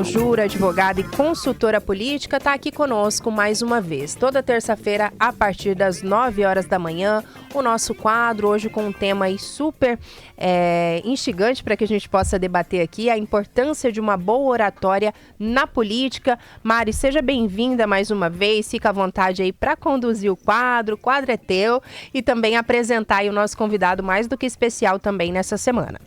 Jura, advogada e consultora política, está aqui conosco mais uma vez. Toda terça-feira, a partir das 9 horas da manhã, o nosso quadro, hoje com um tema aí super instigante para que a gente possa debater aqui, a importância de uma boa oratória na política. Mari, seja bem-vinda mais uma vez, fica à vontade aí para conduzir o quadro é teu, e também apresentar aí o nosso convidado mais do que especial também nessa semana.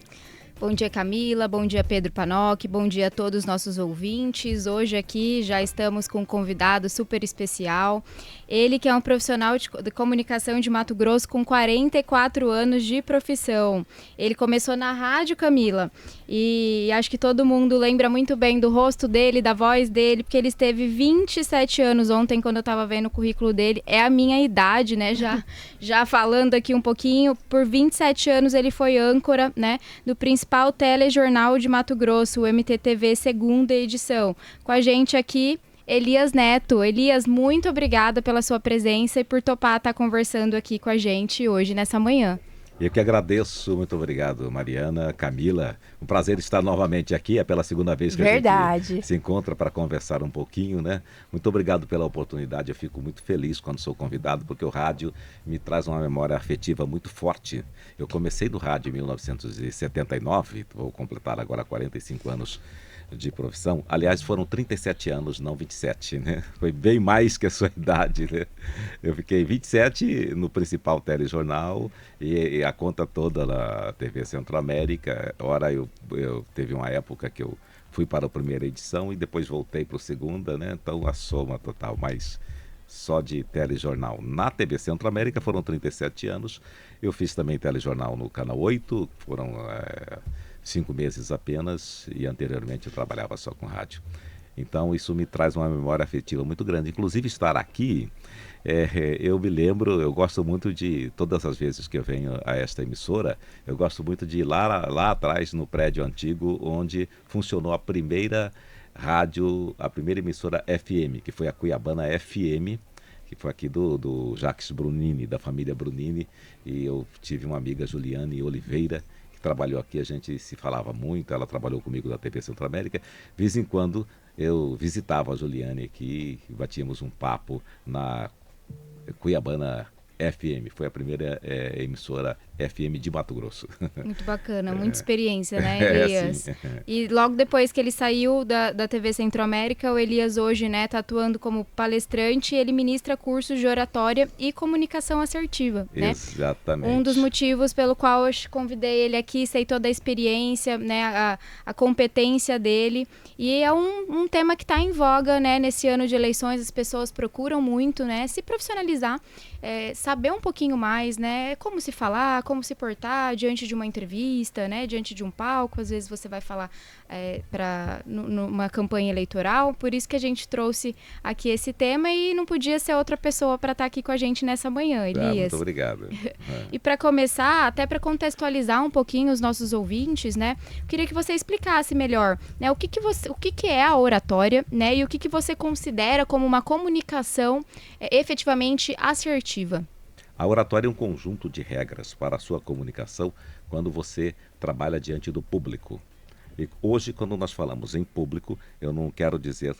Bom dia, Camila. Bom dia, Pedro Panoc. Bom dia a todos os nossos ouvintes. Hoje aqui já estamos com um convidado super especial. Ele que é um profissional de comunicação de Mato Grosso com 44 anos de profissão. Ele começou na rádio, Camila, e acho que todo mundo lembra muito bem do rosto dele, da voz dele, porque ele esteve 27 anos ontem, quando eu estava vendo o currículo dele. É a minha idade, né? Já falando aqui um pouquinho, por 27 anos ele foi âncora, né, do principal telejornal de Mato Grosso, o MTTV segunda edição. Com a gente aqui, Elias Neto. Elias, muito obrigada pela sua presença e por topar estar conversando aqui com a gente hoje, nessa manhã. Eu que agradeço, muito obrigado, Mariana, Camila. Um prazer estar novamente aqui, é pela segunda vez que a gente se encontra para conversar um pouquinho, né? Muito obrigado pela oportunidade, eu fico muito feliz quando sou convidado, porque o rádio me traz uma memória afetiva muito forte. Eu comecei no rádio em 1979, vou completar agora 45 anos de profissão. Aliás, foram 37 anos, não 27, né? Foi bem mais que a sua idade, né? Eu fiquei 27 no principal telejornal e a conta toda na TV Centro-América. Ora, eu teve uma época que eu fui para a primeira edição e depois voltei para a segunda, né? Então, a soma total, mas só de telejornal. Na TV Centro-América foram 37 anos. Eu fiz também telejornal no Canal 8, foram 5 meses apenas, e anteriormente eu trabalhava só com rádio. Então isso me traz uma memória afetiva muito grande. Inclusive estar aqui, eu me lembro, eu gosto muito de, todas as vezes que eu venho a esta emissora, eu gosto muito de ir lá atrás no prédio antigo, onde funcionou a primeira rádio, a primeira emissora FM, que foi a Cuiabana FM, que foi aqui do Jacques Brunini, da família Brunini, e eu tive uma amiga, Juliane Oliveira, que trabalhou aqui, a gente se falava muito, ela trabalhou comigo na TV Centro-América. De vez em quando eu visitava a Juliane aqui, batíamos um papo na Cuiabana FM, foi a primeira emissora FM de Mato Grosso. Muito bacana, muita experiência, né, Elias? Sim. E logo depois que ele saiu da TV Centro-América, o Elias hoje, né, tá atuando como palestrante e ele ministra cursos de oratória e comunicação assertiva, né? Exatamente. Um dos motivos pelo qual eu convidei ele aqui, sei toda a experiência, né, a competência dele, e é um tema que está em voga, né, nesse ano de eleições. As pessoas procuram muito, né, se profissionalizar, saber um pouquinho mais, né, como se falar, como se portar diante de uma entrevista, né, diante de um palco. Às vezes você vai falar numa campanha eleitoral. Por isso que a gente trouxe aqui esse tema e não podia ser outra pessoa para estar aqui com a gente nessa manhã, Elias. Muito obrigado. E para começar, até para contextualizar um pouquinho os nossos ouvintes, né, queria que você explicasse melhor, né, o que é a oratória, né, e o que você considera como uma comunicação efetivamente assertiva. A oratória é um conjunto de regras para a sua comunicação quando você trabalha diante do público. E hoje, quando nós falamos em público, eu não quero dizer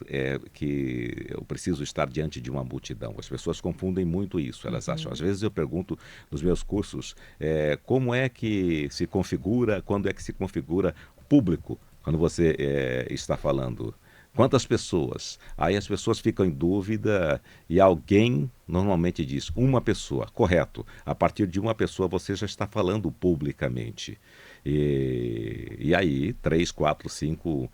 que eu preciso estar diante de uma multidão. As pessoas confundem muito isso, elas acham. Às vezes eu pergunto nos meus cursos como é que se configura, quando é que se configura público, quando você está falando. Quantas pessoas? Aí as pessoas ficam em dúvida e alguém normalmente diz uma pessoa, correto. A partir de uma pessoa você já está falando publicamente. E aí 3, 4, 5,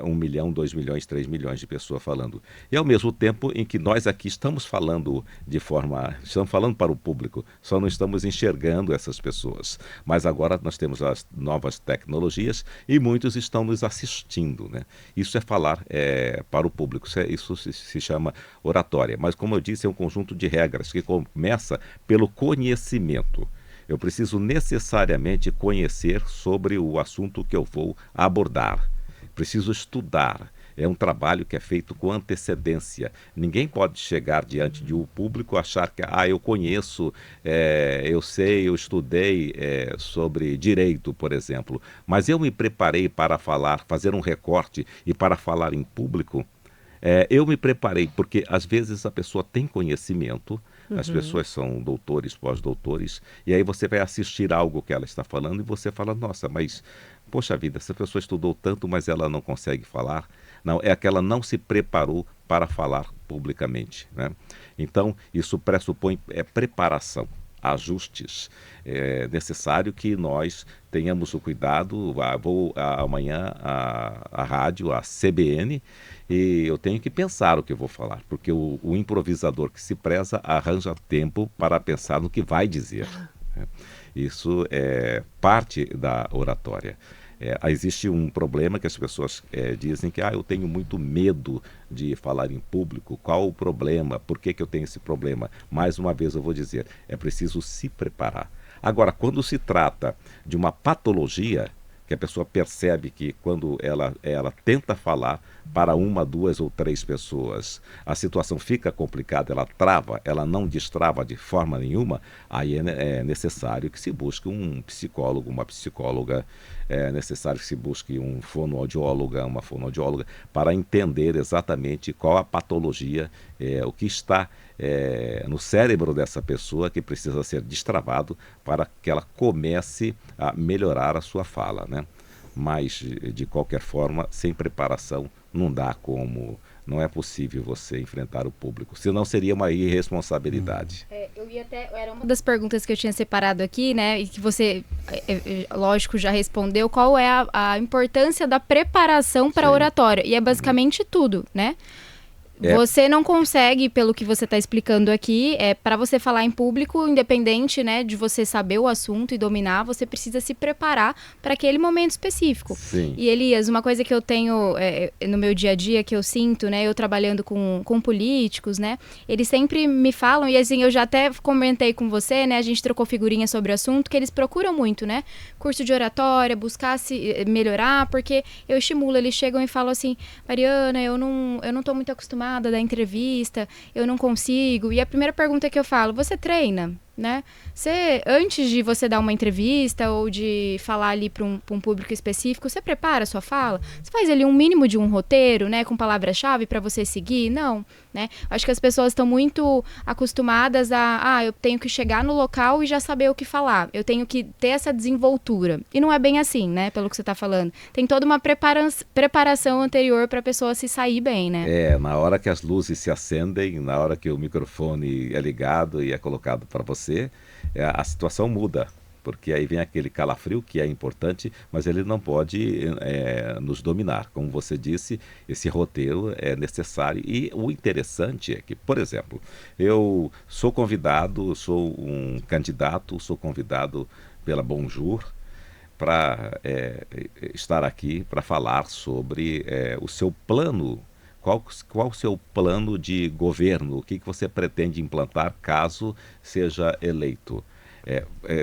1 milhão, 2 milhões, 3 milhões de pessoas falando. E ao mesmo tempo em que nós aqui estamos falando estamos falando para o público, só não estamos enxergando essas pessoas. Mas agora nós temos as novas tecnologias e muitos estão nos assistindo, né? Isso é falar para o público, isso se chama oratória. Mas como eu disse, é um conjunto de regras que começa pelo conhecimento. Eu preciso necessariamente conhecer sobre o assunto que eu vou abordar. Preciso estudar. É um trabalho que é feito com antecedência. Ninguém pode chegar diante de um público e achar que eu conheço, eu sei, eu estudei sobre direito, por exemplo, mas eu me preparei para falar, fazer um recorte e para falar em público. Eu me preparei porque às vezes a pessoa tem conhecimento, as pessoas são doutores, pós-doutores, e aí você vai assistir algo que ela está falando e você fala, nossa, mas, poxa vida, essa pessoa estudou tanto, mas ela não consegue falar. Não, é que ela não se preparou para falar publicamente, né? Então, isso pressupõe preparação, ajustes. É necessário que nós tenhamos o cuidado. Vou amanhã à rádio, à CBN, e eu tenho que pensar o que eu vou falar, porque o improvisador que se preza arranja tempo para pensar no que vai dizer, né? Isso é parte da oratória. Existe um problema que as pessoas dizem que eu tenho muito medo de falar em público. Qual o problema? Por que eu tenho esse problema? Mais uma vez eu vou dizer, é preciso se preparar. Agora, quando se trata de uma patologia, que a pessoa percebe que quando ela tenta falar para uma, duas ou três pessoas, a situação fica complicada, ela trava, ela não destrava de forma nenhuma, aí é necessário que se busque um psicólogo, uma psicóloga, é necessário que se busque um fonoaudiólogo, uma fonoaudióloga, para entender exatamente qual a patologia, o que está no cérebro dessa pessoa que precisa ser destravado para que ela comece a melhorar a sua fala, né? Mas, de qualquer forma, sem preparação, não é possível você enfrentar o público, senão seria uma irresponsabilidade. Era uma das perguntas que eu tinha separado aqui, né, e que você, lógico, já respondeu, qual é a importância da preparação para a oratória, e é basicamente tudo, né? Você não consegue, pelo que você está explicando aqui, para você falar em público, independente, né, de você saber o assunto e dominar, você precisa se preparar para aquele momento específico. Sim. E Elias, uma coisa que eu tenho no meu dia a dia, que eu sinto, né, eu trabalhando com políticos, né, eles sempre me falam, e assim, eu já até comentei com você, né, a gente trocou figurinha sobre o assunto, que eles procuram muito, né, curso de oratória, buscar se melhorar, porque eu estimulo, eles chegam e falam assim, Mariana, eu não estou muito acostumada da entrevista, eu não consigo. E a primeira pergunta que eu falo, você treina? Né? Antes de você dar uma entrevista ou de falar ali para um público específico, você prepara a sua fala? Você faz ali um mínimo de um roteiro, né, com palavra-chave para você seguir? Não, né? Acho que as pessoas estão muito acostumadas eu tenho que chegar no local e já saber o que falar. Eu tenho que ter essa desenvoltura. E não é bem assim, né, pelo que você está falando. Tem toda uma preparação anterior para a pessoa se sair bem, né? Na hora que as luzes se acendem, na hora que o microfone é ligado e é colocado para você, a situação muda, porque aí vem aquele calafrio que é importante, mas ele não pode nos dominar. Como você disse, esse roteiro é necessário. E o interessante é que, por exemplo, eu sou convidado, sou um candidato, sou convidado pela Bonjour para estar aqui para falar sobre o seu plano. Qual o seu plano de governo? O que você pretende implantar caso seja eleito?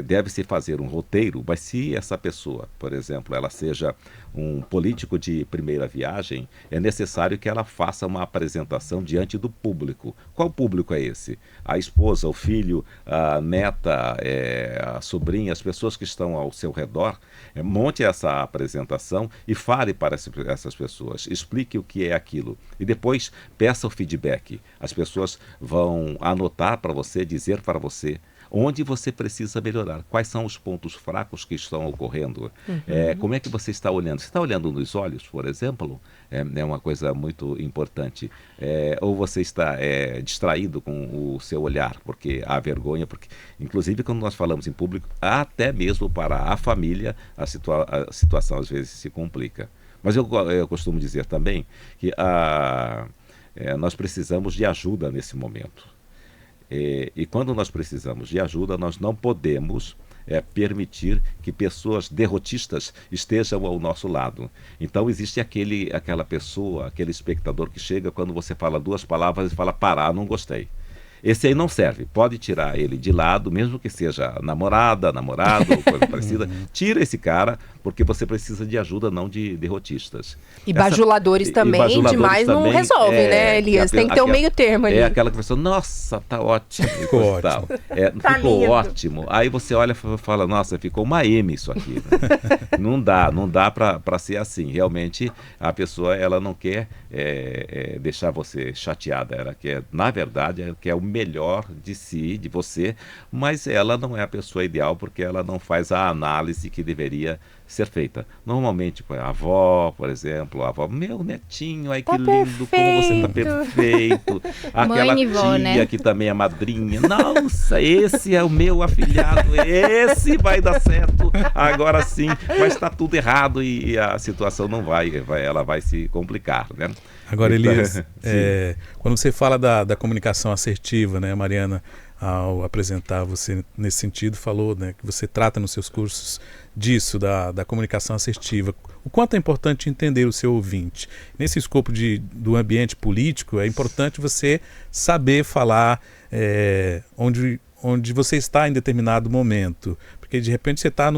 Deve-se fazer um roteiro, mas se essa pessoa, por exemplo, ela seja um político de primeira viagem, é necessário que ela faça uma apresentação diante do público. Qual público é esse? A esposa, o filho, a neta, a sobrinha, as pessoas que estão ao seu redor. Monte essa apresentação e fale para essas pessoas, explique o que é aquilo e depois peça o feedback. As pessoas vão anotar para você, dizer para você onde você precisa melhorar, quais são os pontos fracos que estão ocorrendo, como é que você está olhando. Você está olhando nos olhos, por exemplo? É uma coisa muito importante. Ou você está distraído com o seu olhar, porque há vergonha, porque inclusive quando nós falamos em público, até mesmo para a família, a situação às vezes se complica. Mas eu costumo dizer também que nós precisamos de ajuda nesse momento. E quando nós precisamos de ajuda, nós não podemos permitir que pessoas derrotistas estejam ao nosso lado. Então existe aquela pessoa, aquele espectador que chega quando você fala duas palavras e fala, parar, não gostei. Esse aí não serve, pode tirar ele de lado, mesmo que seja namorado ou coisa parecida, tira esse cara porque você precisa de ajuda, não de derrotistas. E bajuladores também, demais também, não resolve, né, Elias? Tem que ter um meio termo ali. É aquela que a pessoa, nossa, tá ótimo. Ficou ótimo. Tá ficou lindo. Ótimo. Aí você olha e fala, nossa, ficou uma M isso aqui. Né? Não dá para ser assim. Realmente, a pessoa, ela não quer deixar você chateada. Ela quer, na verdade, ela quer o melhor de si, de você, mas ela não é a pessoa ideal porque ela não faz a análise que deveria ser feita. Normalmente, a avó, por exemplo, a avó, meu netinho, ai que lindo, como você tá perfeito. Aquela tia, vó, né? Que também é madrinha, nossa, esse é o meu afilhado, esse vai dar certo, agora sim, mas está tudo errado e a situação não ela vai se complicar, né? Agora, Elias, quando você fala da comunicação assertiva, né, Mariana, ao apresentar você nesse sentido, falou, né, que você trata nos seus cursos disso, da comunicação assertiva. O quanto é importante entender o seu ouvinte. Nesse escopo do ambiente político, é importante você saber falar onde você está em determinado momento. Porque, de repente, você está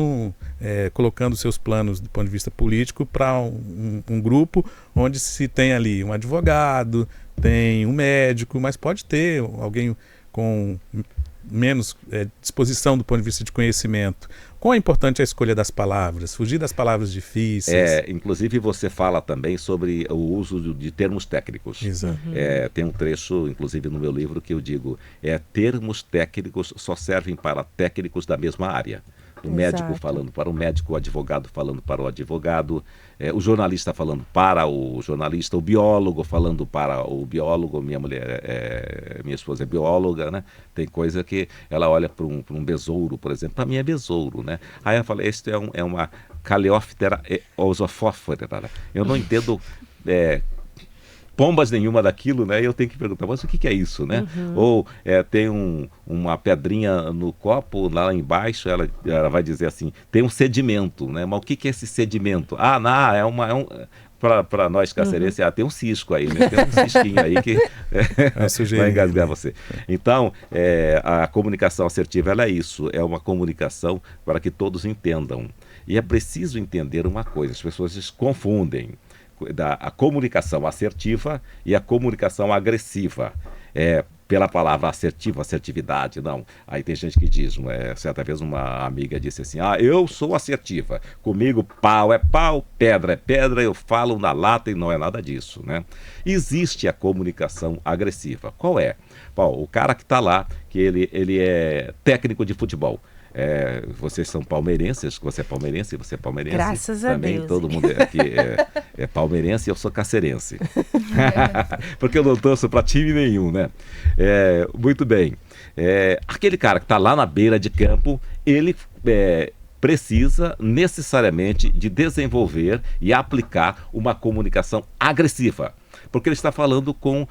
colocando seus planos do ponto de vista político para um grupo onde se tem ali um advogado, tem um médico, mas pode ter alguém com menos disposição do ponto de vista de conhecimento. Quão é importante a escolha das palavras, fugir das palavras difíceis? Inclusive você fala também sobre o uso de termos técnicos. Exato. Tem um trecho, inclusive no meu livro, que eu digo, termos técnicos só servem para técnicos da mesma área. O médico falando para o médico, o advogado falando para o advogado, o jornalista falando para o jornalista, o biólogo falando para o biólogo. Minha esposa é bióloga, né? Tem coisa que ela olha para um besouro, por exemplo. Para mim é besouro, né? Aí eu falei, este é uma Caleóptera osofófora. Eu não entendo pombas nenhuma daquilo, né? Eu tenho que perguntar, mas o que é isso, né? Ou tem uma pedrinha no copo, lá embaixo, ela vai dizer assim, tem um sedimento, né? Mas o que é esse sedimento? Para nós cacerenses, tem um cisco aí, né? Tem um cisquinho aí que vai engasgar você. Então, a comunicação assertiva, ela é isso, é uma comunicação para que todos entendam. E é preciso entender uma coisa, as pessoas confundem a comunicação assertiva e a comunicação agressiva. Pela palavra assertiva, assertividade, não. Aí tem gente que diz, certa vez uma amiga disse assim, eu sou assertiva, comigo pau é pau, pedra é pedra, eu falo na lata e não é nada disso, né? Existe a comunicação agressiva. Qual é? O cara que está lá, que ele é técnico de futebol. Vocês são palmeirenses, você é palmeirense, você é palmeirense. Graças a também, Deus. Todo mundo aqui é palmeirense e eu sou cacerense. Porque eu não torço para time nenhum, né? Muito bem. Aquele cara que está lá na beira de campo, ele precisa necessariamente de desenvolver e aplicar uma comunicação agressiva. Porque ele está falando com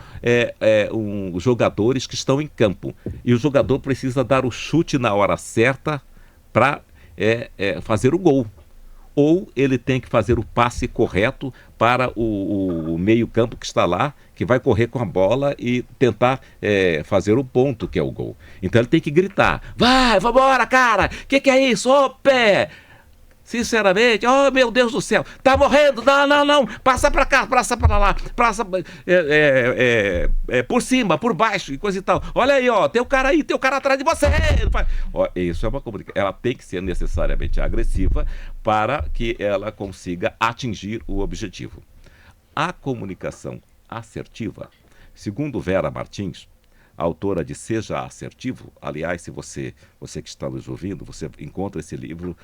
jogadores que estão em campo. E o jogador precisa dar o chute na hora certa para fazer o gol. Ou ele tem que fazer o passe correto para o meio-campo que está lá, que vai correr com a bola e tentar fazer o ponto, que é o gol. Então ele tem que gritar, vambora, cara, que é isso? Ô, pé! Sinceramente, meu Deus do céu, tá morrendo, não, passa pra cá, passa pra lá, passa por cima, por baixo e coisa e tal. Olha aí, tem o cara aí, tem o cara atrás de você. Isso é uma comunicação, ela tem que ser necessariamente agressiva para que ela consiga atingir o objetivo. A comunicação assertiva, segundo Vera Martins, autora de Seja Assertivo. Aliás, se você que está nos ouvindo, você encontra esse livro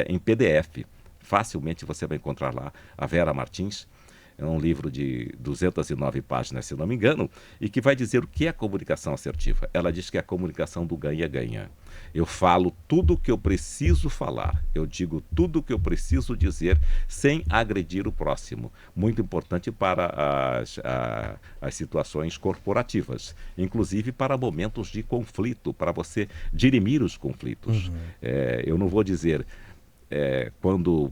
em PDF. Facilmente você vai encontrar lá a Vera Martins. É um livro de 209 páginas, se não me engano, e que vai dizer o que é a comunicação assertiva. Ela diz que é a comunicação do ganha-ganha. Eu falo tudo o que eu preciso falar, eu digo tudo o que eu preciso dizer sem agredir o próximo. Muito importante para as situações corporativas, inclusive para momentos de conflito, para você dirimir os conflitos. Eu não vou dizer... quando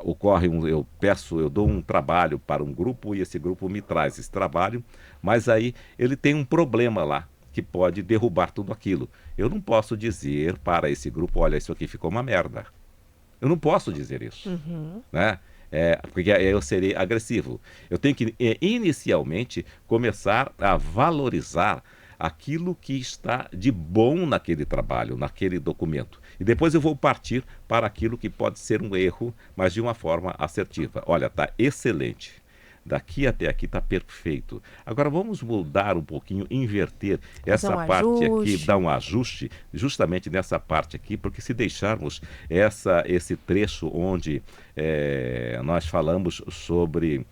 ocorre eu dou um trabalho para um grupo e esse grupo me traz esse trabalho, mas aí ele tem um problema lá que pode derrubar tudo aquilo. Eu não posso dizer para esse grupo, olha, isso aqui ficou uma merda. Eu não posso dizer isso, né? Porque eu serei agressivo. Eu tenho que, inicialmente, começar a valorizar aquilo que está de bom naquele trabalho, naquele documento. E depois eu vou partir para aquilo que pode ser um erro, mas de uma forma assertiva. Olha, está excelente. Daqui até aqui está perfeito. Agora vamos mudar um pouquinho, inverter essa parte aqui, dar um ajuste justamente nessa parte aqui, porque se deixarmos esse trecho onde nós falamos sobre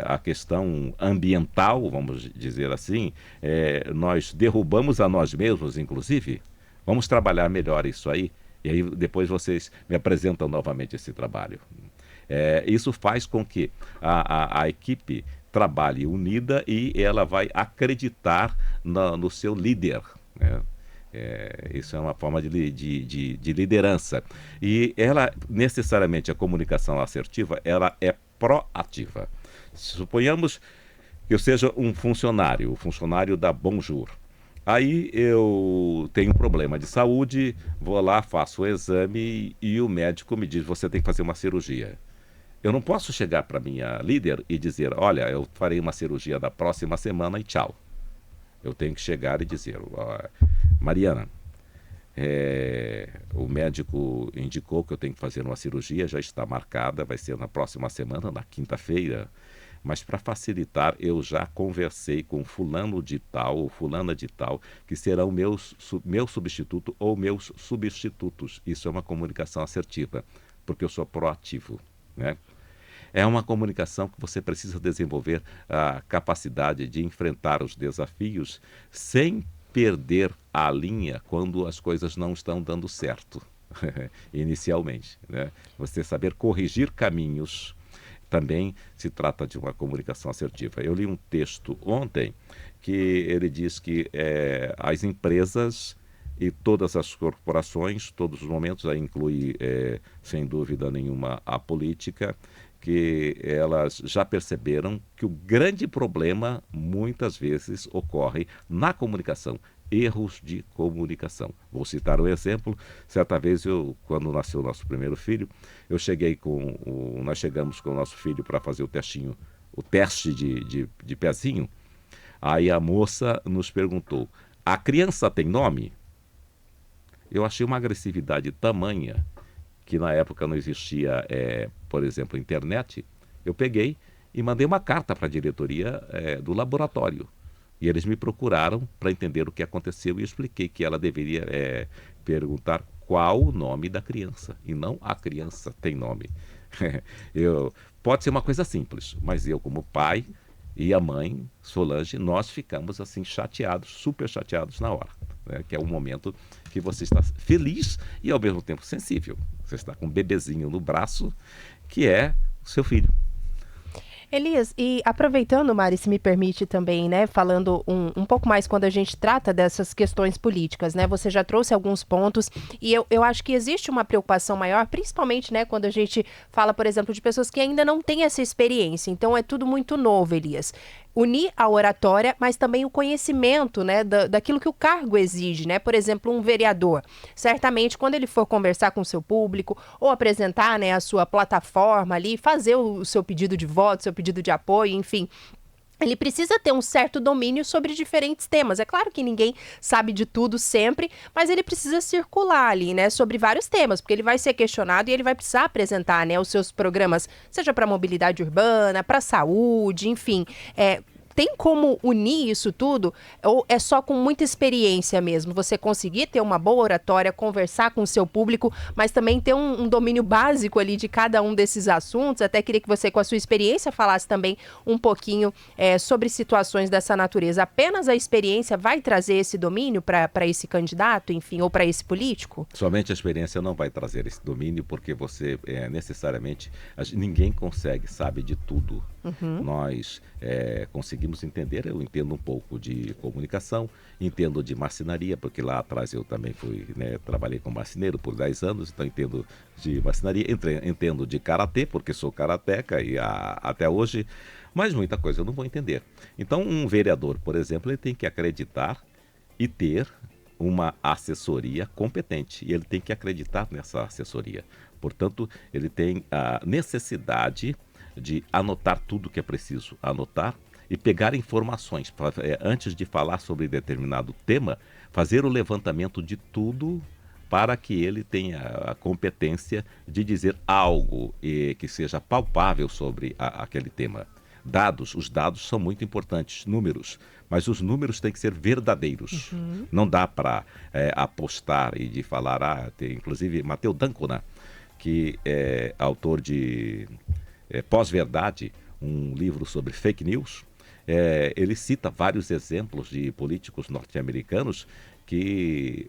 a questão ambiental, vamos dizer assim, nós derrubamos a nós mesmos, inclusive. Vamos trabalhar melhor isso aí, e aí depois vocês me apresentam novamente esse trabalho. Isso faz com que a equipe trabalhe unida e ela vai acreditar no seu líder, né? Isso é uma forma de liderança. E ela, necessariamente, a comunicação assertiva, ela é proativa. Suponhamos que eu seja um funcionário, o funcionário da Bonjour. Aí eu tenho um problema de saúde, vou lá, faço o exame e o médico me diz, você tem que fazer uma cirurgia. Eu não posso chegar para minha líder e dizer, olha, eu farei uma cirurgia da próxima semana e tchau. Eu tenho que chegar e dizer, Mariana, o médico indicou que eu tenho que fazer uma cirurgia, já está marcada, vai ser na próxima semana, na quinta-feira, mas para facilitar, eu já conversei com fulano de tal ou fulana de tal, que serão meu substituto ou meus substitutos. Isso é uma comunicação assertiva, porque eu sou proativo, né? É uma comunicação que você precisa desenvolver a capacidade de enfrentar os desafios sem perder a linha quando as coisas não estão dando certo, inicialmente, né? Você saber corrigir caminhos também se trata de uma comunicação assertiva. Eu li um texto ontem que ele diz que as empresas e todas as corporações, todos os momentos, aí inclui, sem dúvida nenhuma, a política, que elas já perceberam que o grande problema, muitas vezes, ocorre na comunicação, erros de comunicação. Vou citar um exemplo. Certa vez, quando nasceu o nosso primeiro filho, nós chegamos com o nosso filho para fazer o teste de pezinho. Aí a moça nos perguntou, a criança tem nome? Eu achei uma agressividade tamanha, que na época não existia, por exemplo, internet. Eu peguei e mandei uma carta para a diretoria do laboratório. E eles me procuraram para entender o que aconteceu e expliquei que ela deveria perguntar qual o nome da criança, e não a criança tem nome. Pode ser uma coisa simples, mas eu como pai e a mãe, Solange, nós ficamos assim chateados, super chateados na hora, né? Que é um momento que você está feliz e ao mesmo tempo sensível. Você está com um bebezinho no braço, que é o seu filho. Elias, e aproveitando, Mari, se me permite também, né, falando um pouco mais quando a gente trata dessas questões políticas, né, você já trouxe alguns pontos e eu acho que existe uma preocupação maior, principalmente, né, quando a gente fala, por exemplo, de pessoas que ainda não têm essa experiência, então é tudo muito novo, Elias. Unir a oratória, mas também o conhecimento, né, daquilo que o cargo exige, né? Por exemplo, um vereador, certamente quando ele for conversar com o seu público ou apresentar, né, a sua plataforma ali, fazer o seu pedido de voto, seu pedido de apoio, enfim, ele precisa ter um certo domínio sobre diferentes temas. É claro que ninguém sabe de tudo sempre, mas ele precisa circular ali, né, sobre vários temas, porque ele vai ser questionado e ele vai precisar apresentar, né, os seus programas, seja para mobilidade urbana, para saúde, enfim. Tem como unir isso tudo ou é só com muita experiência mesmo? Você conseguir ter uma boa oratória, conversar com o seu público, mas também ter um domínio básico ali de cada um desses assuntos? Até queria que você, com a sua experiência, falasse também um pouquinho sobre situações dessa natureza. Apenas a experiência vai trazer esse domínio para esse candidato, enfim, ou para esse político? Somente a experiência não vai trazer esse domínio, porque você necessariamente... Ninguém sabe de tudo. Uhum. Nós conseguimos entender, eu entendo um pouco de comunicação, entendo de marcenaria, porque lá atrás eu também trabalhei como marceneiro por 10 anos, então entendo de marcenaria, entendo de karatê, porque sou karateca e até hoje, mas muita coisa eu não vou entender. Então um vereador, por exemplo, ele tem que acreditar e ter uma assessoria competente e ele tem que acreditar nessa assessoria. Portanto, ele tem a necessidade de anotar tudo que é preciso anotar e pegar informações. Antes de falar sobre determinado tema, fazer o levantamento de tudo para que ele tenha a competência de dizer algo que seja palpável sobre aquele tema. Os dados são muito importantes, números, mas os números têm que ser verdadeiros. Não dá para apostar e de falar, tem inclusive Matteo D'Ancona, que é autor de Pós-Verdade, um livro sobre fake news. Ele cita vários exemplos de políticos norte-americanos que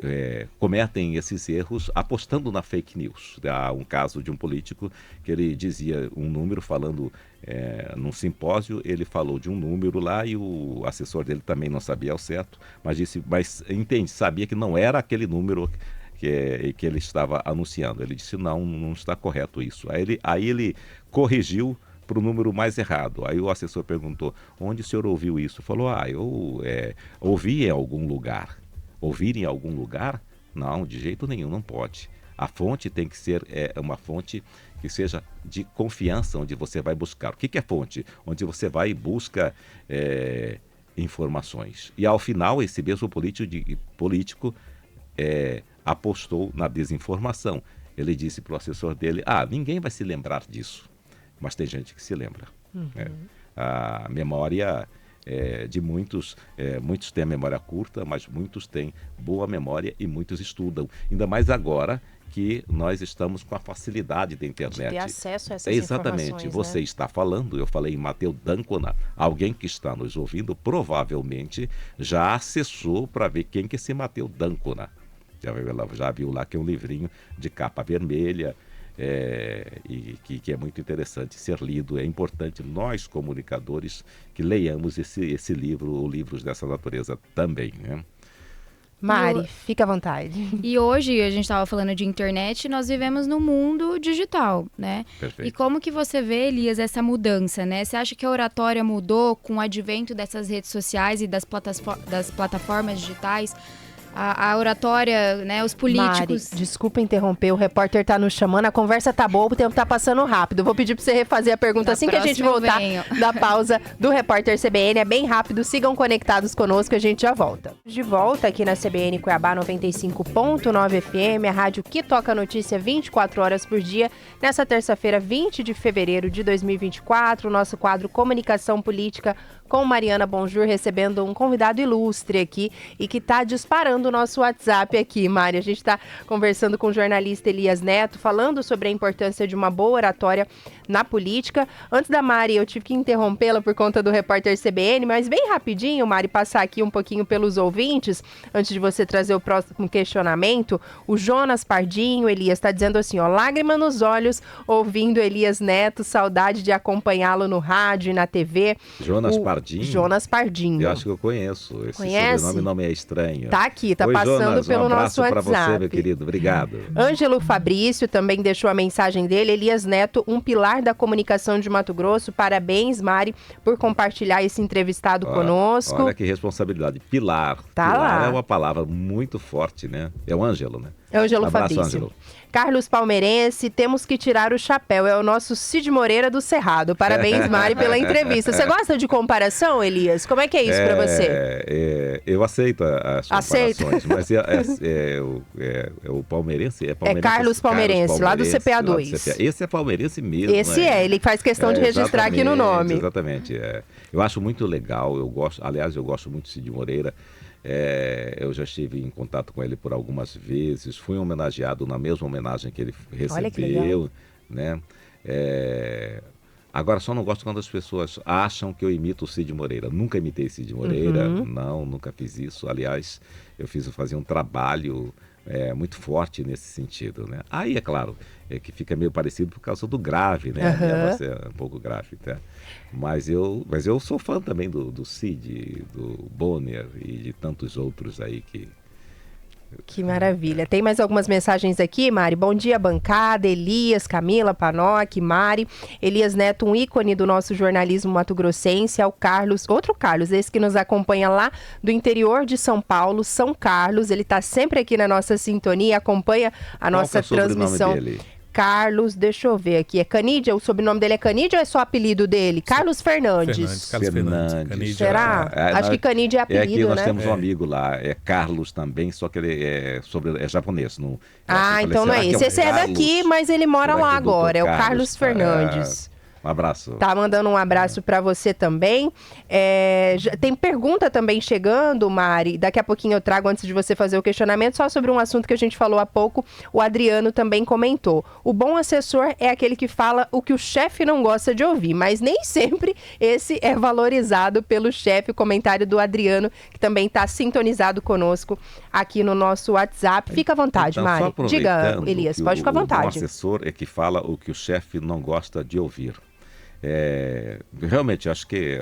cometem esses erros apostando na fake news. Há um caso de um político que ele dizia um número falando num simpósio, ele falou de um número lá e o assessor dele também não sabia ao certo, mas sabia que não era aquele número que ele estava anunciando. Ele disse, não está correto isso. Aí ele corrigiu para o número mais errado. Aí o assessor perguntou, onde o senhor ouviu isso? Falou, eu ouvi em algum lugar. Ouvir em algum lugar? Não, de jeito nenhum, não pode. A fonte tem que ser uma fonte que seja de confiança, onde você vai buscar. O que é fonte? Onde você vai e busca informações. E ao final, esse mesmo político apostou na desinformação. Ele disse para o assessor dele, ninguém vai se lembrar disso. Mas tem gente que se lembra. A memória de muitos têm a memória curta, mas muitos têm boa memória e muitos estudam. Ainda mais agora que nós estamos com a facilidade da internet. De ter acesso a essas Exatamente. informações, Você está falando, eu falei em Matteo D'Ancona, alguém que está nos ouvindo provavelmente já acessou para ver quem que é esse Matteo D'Ancona. Já viu lá que é um livrinho de capa vermelha, e que é muito interessante ser lido. É importante nós, comunicadores, que leiamos esse livro ou livros dessa natureza também, né? Mari, fica à vontade. E hoje, a gente estava falando de internet, nós vivemos no mundo digital, né? Perfeito. E como que você vê, Elias, essa mudança, né? Você acha que a oratória mudou com o advento dessas redes sociais e das plataformas digitais? A oratória, né, os políticos... Mari, desculpa interromper, o repórter tá nos chamando, a conversa tá boa, o tempo tá passando rápido. Vou pedir pra você refazer a pergunta assim que a gente voltar da pausa do repórter CBN. É bem rápido, sigam conectados conosco, a gente já volta. De volta aqui na CBN Cuiabá 95.9 FM, a rádio que toca notícia 24 horas por dia. Nessa terça-feira, 20 de fevereiro de 2024, o nosso quadro Comunicação Política com Mariana Bonjour, recebendo um convidado ilustre aqui e que está disparando o nosso WhatsApp aqui, Mari. A gente está conversando com o jornalista Elias Neto, falando sobre a importância de uma boa oratória na política. Antes da Mari, eu tive que interrompê-la por conta do repórter CBN, mas bem rapidinho, Mari, passar aqui um pouquinho pelos ouvintes, antes de você trazer o próximo questionamento. O Jonas Pardinho, Elias, está dizendo assim, lágrima nos olhos, ouvindo Elias Neto, saudade de acompanhá-lo no rádio e na TV. Jonas Pardinho? Jonas Pardinho. Eu acho que eu conheço. Esse sobrenome não me é estranho. Tá aqui, tá passando Jonas, pelo nosso WhatsApp. Um abraço para você, meu querido. Obrigado. Ângelo Fabrício também deixou a mensagem dele. Elias Neto, um pilar da comunicação de Mato Grosso. Parabéns, Mari, por compartilhar esse entrevistado conosco. Olha que responsabilidade. Pilar. Tá pilar lá. É uma palavra muito forte, né? É o Ângelo, né? Ângelo Abraço, Fabrício. Ângelo. Carlos Palmeirense, temos que tirar o chapéu. É o nosso Cid Moreira do Cerrado. Parabéns, Mari, pela entrevista. Você gosta de comparação, Elias? Como é que é isso pra você? Eu aceito as comparações, mas o palmeirense? É Carlos Palmeirense, lá do CPA2. Esse é palmeirense mesmo. Esse ele faz questão de registrar aqui no nome. Exatamente. Eu acho muito legal, eu gosto muito de Cid Moreira. Eu já estive em contato com ele por algumas vezes, fui homenageado na mesma homenagem que ele recebeu, né? Agora só não gosto quando as pessoas acham que eu imito o Cid Moreira. Nunca imitei Cid Moreira, não, nunca fiz isso. Aliás, eu fazia um trabalho muito forte nesse sentido, né? Aí, é claro, que fica meio parecido por causa do grave, né? A minha voz é um pouco grave, tá? Mas eu sou fã também do Cid, do Bonner e de tantos outros aí que Que maravilha. Tem mais algumas mensagens aqui, Mari. Bom dia, bancada. Elias, Camila, Panoc, Mari. Elias Neto, um ícone do nosso jornalismo mato-grossense. É o Carlos, outro Carlos, esse que nos acompanha lá do interior de São Paulo, São Carlos. Ele está sempre aqui na nossa sintonia, acompanha a nossa transmissão. Dele? Carlos, deixa eu ver aqui. É Canidia? O sobrenome dele é Canidia ou é só apelido dele? Carlos Fernandes. Carlos Fernandes. Será? Acho que Canidia é apelido, aqui nós né? temos um amigo lá, é Carlos também, só que ele é japonês. Não, então não é esse. Esse é daqui, mas ele mora lá agora. É o Carlos Fernandes. Um abraço. Tá mandando um abraço para você também. Tem pergunta também chegando, Mari. Daqui a pouquinho eu trago, antes de você fazer o questionamento, só sobre um assunto que a gente falou há pouco. O Adriano também comentou. O bom assessor é aquele que fala o que o chefe não gosta de ouvir, mas nem sempre esse é valorizado pelo chefe. O comentário do Adriano, que também está sintonizado conosco aqui no nosso WhatsApp. Fica à vontade, então, Mari. Diga, Elias, pode ficar à vontade. O bom assessor é que fala o que o chefe não gosta de ouvir. Realmente, acho que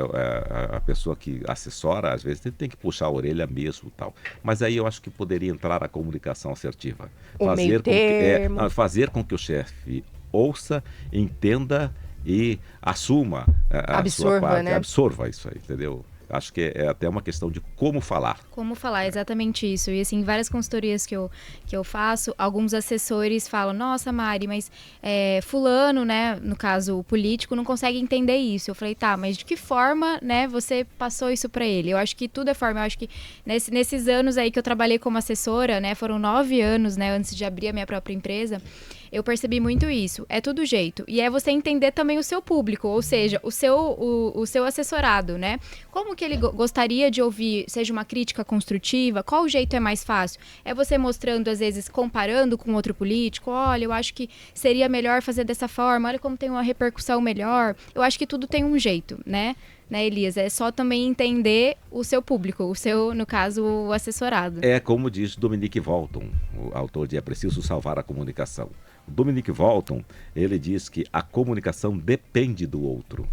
a pessoa que assessora, às vezes, tem que puxar a orelha mesmo, tal. Mas aí eu acho que poderia entrar a comunicação assertiva. Fazer com que o chefe ouça, entenda e assuma a sua parte, né? Absorva isso aí, entendeu? Acho que é até uma questão de como falar. Como falar, exatamente isso. E assim, várias consultorias que eu faço, alguns assessores falam, nossa, Mari, mas fulano, né, no caso o político, não consegue entender isso. Eu falei, tá, mas de que forma, né, você passou isso para ele? Eu acho que tudo é forma. Eu acho que nesses anos aí que eu trabalhei como assessora, né, foram 9 anos, né, antes de abrir a minha própria empresa, eu percebi muito isso. É tudo jeito. E é você entender também o seu público, ou seja, o seu assessorado, né? Como que ele gostaria de ouvir, seja uma crítica construtiva, qual jeito é mais fácil? É você mostrando, às vezes, comparando com outro político, olha, eu acho que seria melhor fazer dessa forma, olha como tem uma repercussão melhor. Eu acho que tudo tem um jeito, né, Elias? É só também entender o seu público, o seu, no caso, o assessorado. É como diz Dominique Walton, o autor de É Preciso Salvar a Comunicação. Dominique Walton, ele diz que a comunicação depende do outro.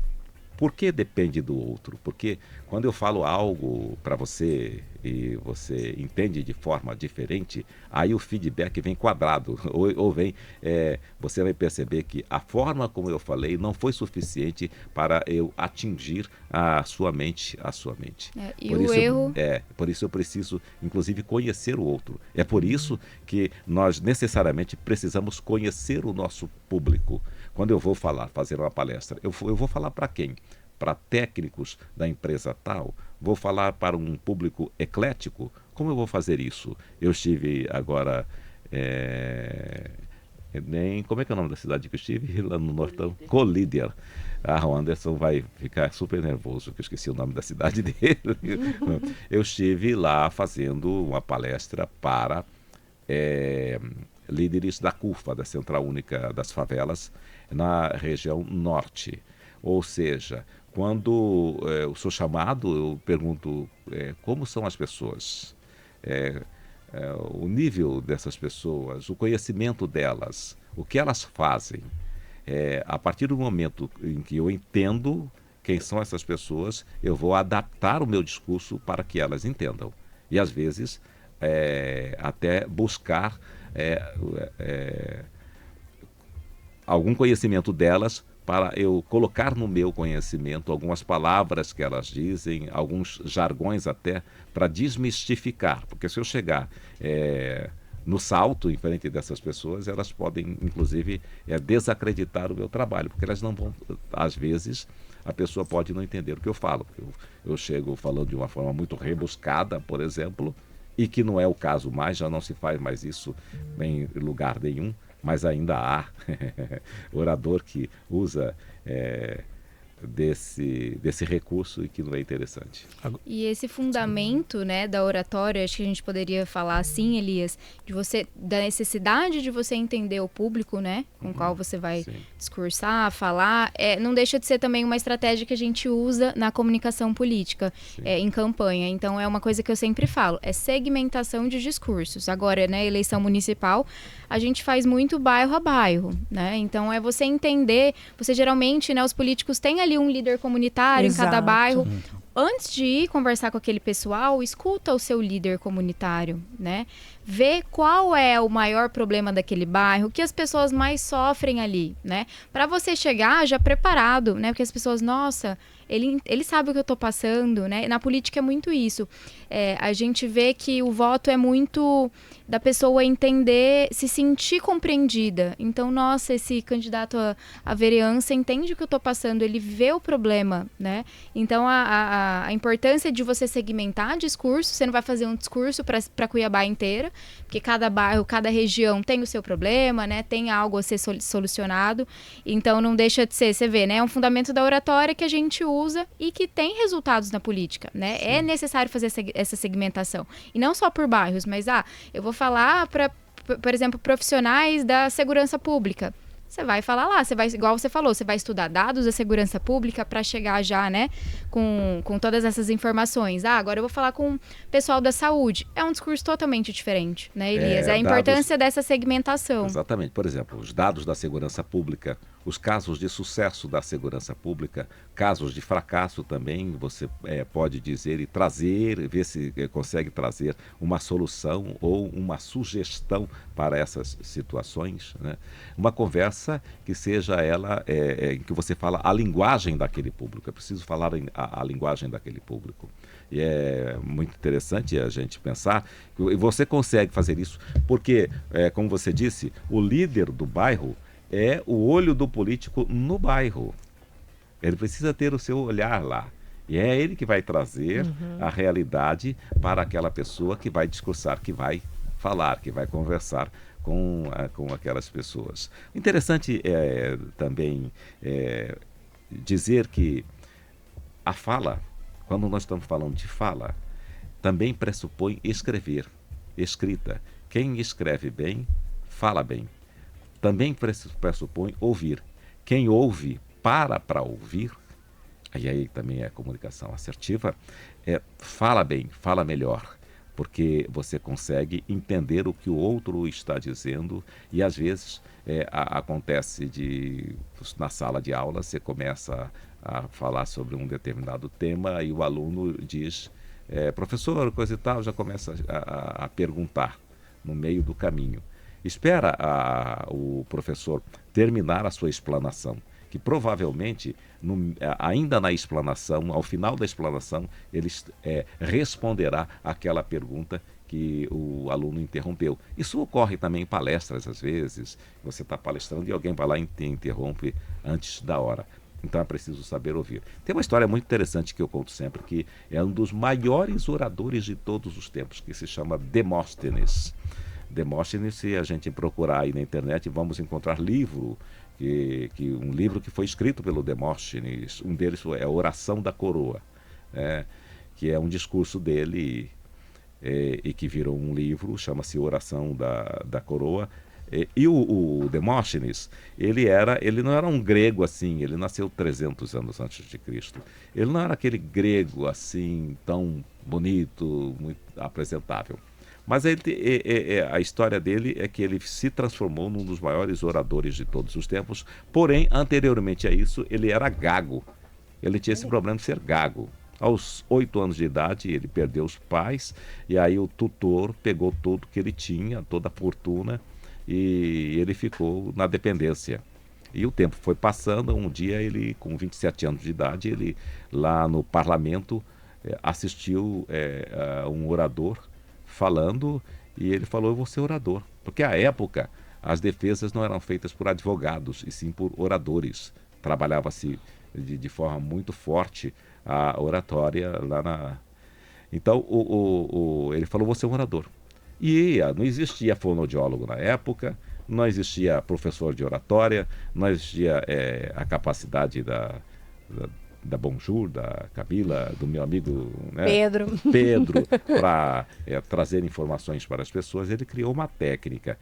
Por que depende do outro? Porque quando eu falo algo para você e você entende de forma diferente, aí o feedback vem quadrado, ou vem, você vai perceber que a forma como eu falei não foi suficiente para eu atingir a sua mente. Por isso eu preciso, inclusive, conhecer o outro. É por isso que nós necessariamente precisamos conhecer o nosso público. Quando eu vou fazer uma palestra, eu vou falar para quem? Para técnicos da empresa tal? Vou falar para um público eclético? Como eu vou fazer isso? Eu estive agora, como é que é o nome da cidade que eu estive? Lá no Nortão? Colíder. O Anderson vai ficar super nervoso, que eu esqueci o nome da cidade dele. Eu estive lá fazendo uma palestra para líderes da CUFA, da Central Única das Favelas, na região norte. Ou seja, quando eu sou chamado, eu pergunto como são as pessoas, o nível dessas pessoas, o conhecimento delas, o que elas fazem. A partir do momento em que eu entendo quem são essas pessoas, eu vou adaptar o meu discurso para que elas entendam. E às vezes até buscar algum conhecimento delas para eu colocar no meu conhecimento algumas palavras que elas dizem, alguns jargões até, para desmistificar. Porque se eu chegar no salto em frente dessas pessoas, elas podem, inclusive, desacreditar o meu trabalho, porque elas não vão, às vezes, a pessoa pode não entender o que eu falo. Eu chego falando de uma forma muito rebuscada, por exemplo, e que não é o caso mais, já não se faz mais isso em lugar nenhum, mas ainda há orador que usa desse recurso e que não é interessante. E esse fundamento, né, da oratória, acho que a gente poderia falar assim, Elias, da necessidade de você entender o público, né, com o qual você vai discursar, falar, não deixa de ser também uma estratégia que a gente usa na comunicação política, em campanha. Então é uma coisa que eu sempre falo, é segmentação de discursos. Agora, né, eleição municipal, a gente faz muito bairro a bairro, né, então é você entender, você geralmente, né, os políticos têm ali um líder comunitário em cada bairro. antes de ir conversar com aquele pessoal, escuta o seu líder comunitário, né? Vê qual é o maior problema daquele bairro, o que as pessoas mais sofrem ali, né? Para você chegar já preparado, né? Porque as pessoas, nossa, ele sabe o que eu tô passando, né? Na política é muito isso. A gente vê que o voto é muito da pessoa entender, se sentir compreendida. Então, nossa, esse candidato à vereança entende o que eu tô passando, ele vê o problema, né? Então, a importância de você segmentar discurso, você não vai fazer um discurso para Cuiabá inteira, porque cada bairro, cada região tem o seu problema, né? Tem algo a ser solucionado. Então, não deixa de ser, você vê, né? É um fundamento da oratória que a gente usa e que tem resultados na política, né? Sim. É necessário fazer essa segmentação. E não só por bairros, mas, eu vou falar para, por exemplo, profissionais da segurança pública. Você vai falar lá, igual você falou, você vai estudar dados da segurança pública para chegar já, né, com todas essas informações. Agora eu vou falar com o pessoal da saúde. É um discurso totalmente diferente, né, Elias? É a importância dessa segmentação. Exatamente. Por exemplo, os dados da segurança pública, os casos de sucesso da segurança pública, casos de fracasso também, você pode dizer e trazer, ver se consegue trazer uma solução ou uma sugestão para essas situações, né? Uma conversa que seja ela, em que você fala a linguagem daquele público. É preciso falar a linguagem daquele público. E é muito interessante a gente pensar que você consegue fazer isso, porque, como você disse, o líder do bairro é o olho do político no bairro. Ele precisa ter o seu olhar lá. E é ele que vai trazer a realidade para aquela pessoa que vai discursar, que vai falar, que vai conversar com aquelas pessoas. Interessante também dizer que a fala, quando nós estamos falando de fala, também pressupõe escrever, escrita. Quem escreve bem, fala bem. Também pressupõe ouvir. Quem ouve para ouvir, aí também é comunicação assertiva, fala bem, fala melhor, porque você consegue entender o que o outro está dizendo e às vezes acontece na sala de aula, você começa a falar sobre um determinado tema e o aluno diz, professor, coisa e tal, já começa a perguntar no meio do caminho. Espera o professor terminar a sua explanação, que provavelmente, ainda na explanação, ao final da explanação, ele responderá aquela pergunta que o aluno interrompeu. Isso ocorre também em palestras, às vezes. Você está palestrando e alguém vai lá e interrompe antes da hora. Então é preciso saber ouvir. Tem uma história muito interessante que eu conto sempre, que é um dos maiores oradores de todos os tempos, que se chama Demóstenes. Demóstenes, se a gente procurar aí na internet, vamos encontrar um livro que foi escrito pelo Demóstenes. Um deles é a Oração da Coroa, que é um discurso dele e que virou um livro, chama-se Oração da Coroa. E o Demóstenes, ele não era um grego assim, ele nasceu 300 anos antes de Cristo. Ele não era aquele grego assim, tão bonito, muito apresentável. Mas a história dele é que ele se transformou num dos maiores oradores de todos os tempos, porém, anteriormente a isso, ele era gago. Ele tinha esse problema de ser gago. Aos 8 anos de idade, ele perdeu os pais, e aí o tutor pegou tudo que ele tinha, toda a fortuna, e ele ficou na dependência. E o tempo foi passando, um dia ele, com 27 anos de idade, ele lá no parlamento assistiu a um orador falando, e ele falou, eu vou ser orador. Porque à época as defesas não eram feitas por advogados, e sim por oradores. Trabalhava-se de forma muito forte a oratória lá na... Então ele falou, vou ser um orador. E não existia fonoaudiólogo na época, não existia professor de oratória, não existia a capacidade da Bonjour, da Camila, do meu amigo, né? Pedro, para trazer informações para as pessoas. Ele criou uma técnica,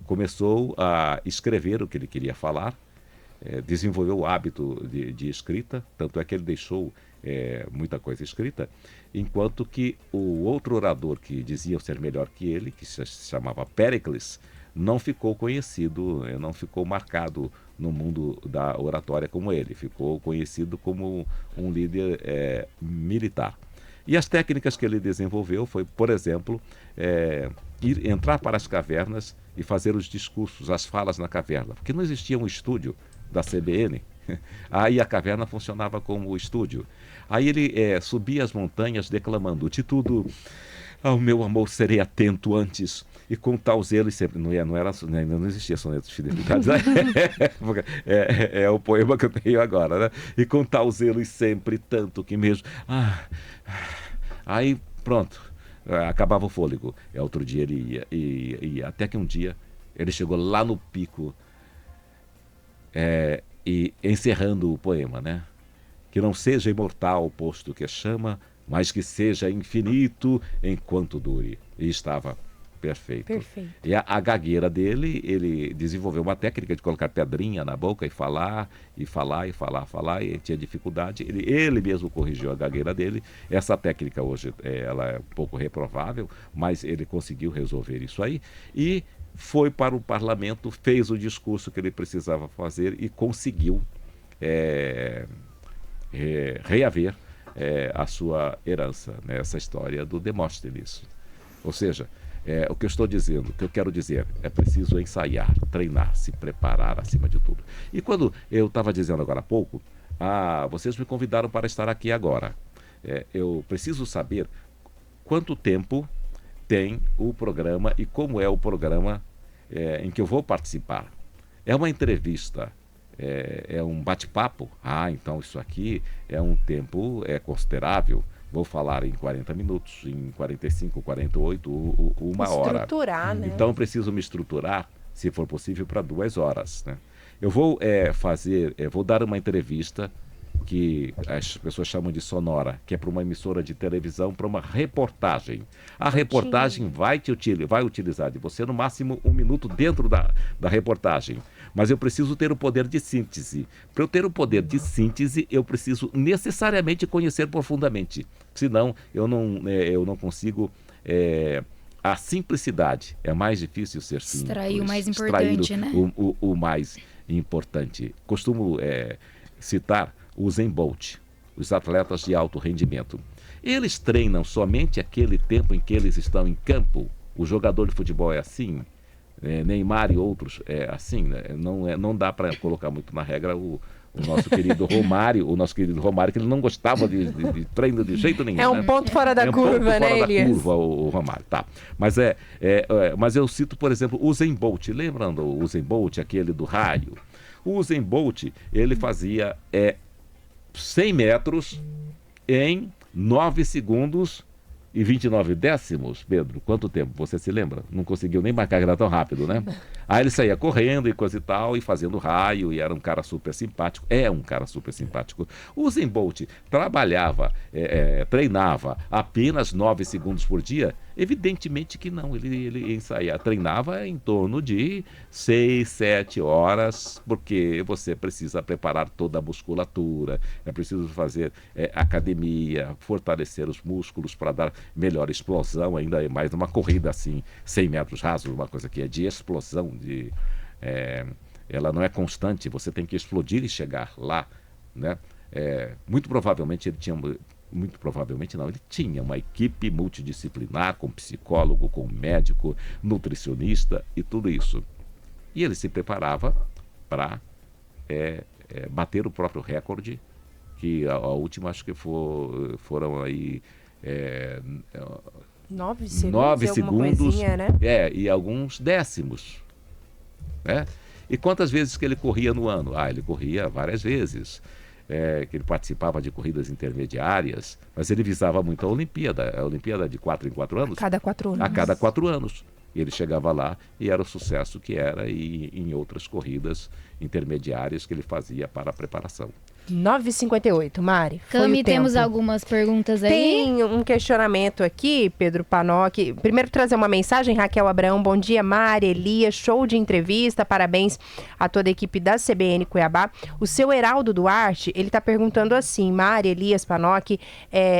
começou a escrever o que ele queria falar, desenvolveu o hábito de escrita, tanto é que ele deixou muita coisa escrita, enquanto que o outro orador que dizia ser melhor que ele, que se chamava Péricles, não ficou conhecido, não ficou marcado no mundo da oratória como ele, ficou conhecido como um líder militar. E as técnicas que ele desenvolveu foi, por exemplo, entrar para as cavernas e fazer os discursos, as falas na caverna, porque não existia um estúdio da CBN. Aí a caverna funcionava como estúdio. Aí ele subia as montanhas declamando de tudo: ao meu amor serei atento antes, e com tal zelo, e sempre, ainda não existia sonetos de fidelidade, né? É o poema que eu tenho agora, né? E com tal zelo e sempre tanto que mesmo... Aí pronto, acabava o fôlego. Outro dia ele ia, até que um dia ele chegou lá no pico, e encerrando o poema, né? Que não seja imortal o posto que chama, mas que seja infinito enquanto dure. E estava perfeito. E a gagueira dele, ele desenvolveu uma técnica de colocar pedrinha na boca e falar, e tinha dificuldade. Ele mesmo corrigiu a gagueira dele. Essa técnica hoje ela é um pouco reprovável, mas ele conseguiu resolver isso aí. E foi para o parlamento, fez o discurso que ele precisava fazer e conseguiu reaver a sua herança, né? Essa história do Demóstenes. Ou seja, o que eu estou dizendo, o que eu quero dizer, é preciso ensaiar, treinar, se preparar acima de tudo. E quando eu estava dizendo agora há pouco, vocês me convidaram para estar aqui agora. Eu preciso saber quanto tempo tem o programa e como é o programa em que eu vou participar. É uma entrevista? É um bate-papo? Então isso aqui é um tempo considerável. Vou falar em 40 minutos, em 45, 48, uma hora. Estruturar, né? Então eu preciso me estruturar, se for possível, para 2 horas, né? Eu vou vou dar uma entrevista que as pessoas chamam de sonora, que é para uma emissora de televisão, para uma reportagem. A reportagem vai utilizar de você no máximo 1 minuto dentro da reportagem. Mas eu preciso ter o poder de síntese. Para eu ter o poder de síntese, eu preciso necessariamente conhecer profundamente. Senão, eu não consigo... a simplicidade. É mais difícil ser simples. Extrair o mais importante, né? O mais importante. Costumo citar o Usain Bolt, os atletas de alto rendimento. Eles treinam somente aquele tempo em que eles estão em campo. O jogador de futebol é assim, Neymar e outros é assim, né? Não dá para colocar muito na regra o nosso querido Romário, que ele não gostava de treino de jeito nenhum. É um ponto fora da curva, né, Elias? Curva, o Romário, tá. Mas mas eu cito, por exemplo, o Usain Bolt. Lembram do Usain Bolt, aquele do raio? O Usain Bolt, ele fazia 100 metros em 9 segundos e 29 décimos, Pedro. Quanto tempo? Você se lembra? Não conseguiu nem marcar, era tão rápido, né? Aí ele saía correndo e coisa e tal, e fazendo raio, e era um cara super simpático. É um cara super simpático. O Usain Bolt trabalhava, treinava apenas 9 segundos por dia? Evidentemente que não. Ele treinava em torno de 6, 7 horas, porque você precisa preparar toda a musculatura, é preciso fazer academia, fortalecer os músculos para dar melhor explosão, ainda mais numa corrida assim, 100 metros rasos, uma coisa que é de explosão, ela não é constante, você tem que explodir e chegar lá, né? Muito provavelmente ele tinha uma equipe multidisciplinar, com psicólogo, com médico, nutricionista e tudo isso. E ele se preparava para bater o próprio recorde, que a última acho que foram aí 9 segundos, 9 segundos coisinha, né? E alguns décimos, né? E quantas vezes que ele corria no ano? Ele corria várias vezes. Que ele participava de corridas intermediárias, mas ele visava muito a Olimpíada de 4 em 4 anos. A cada 4 anos. A cada 4 anos. E ele chegava lá e era o sucesso que era, e em outras corridas intermediárias que ele fazia para a preparação. 9h58, Mari. Cami, temos algumas perguntas aí? Tem um questionamento aqui, Pedro Panock. Primeiro trazer uma mensagem, Raquel Abraão. Bom dia, Mari, Elias, show de entrevista. Parabéns a toda a equipe da CBN Cuiabá. O seu Heraldo Duarte, ele tá perguntando assim, Mari, Elias, Panock,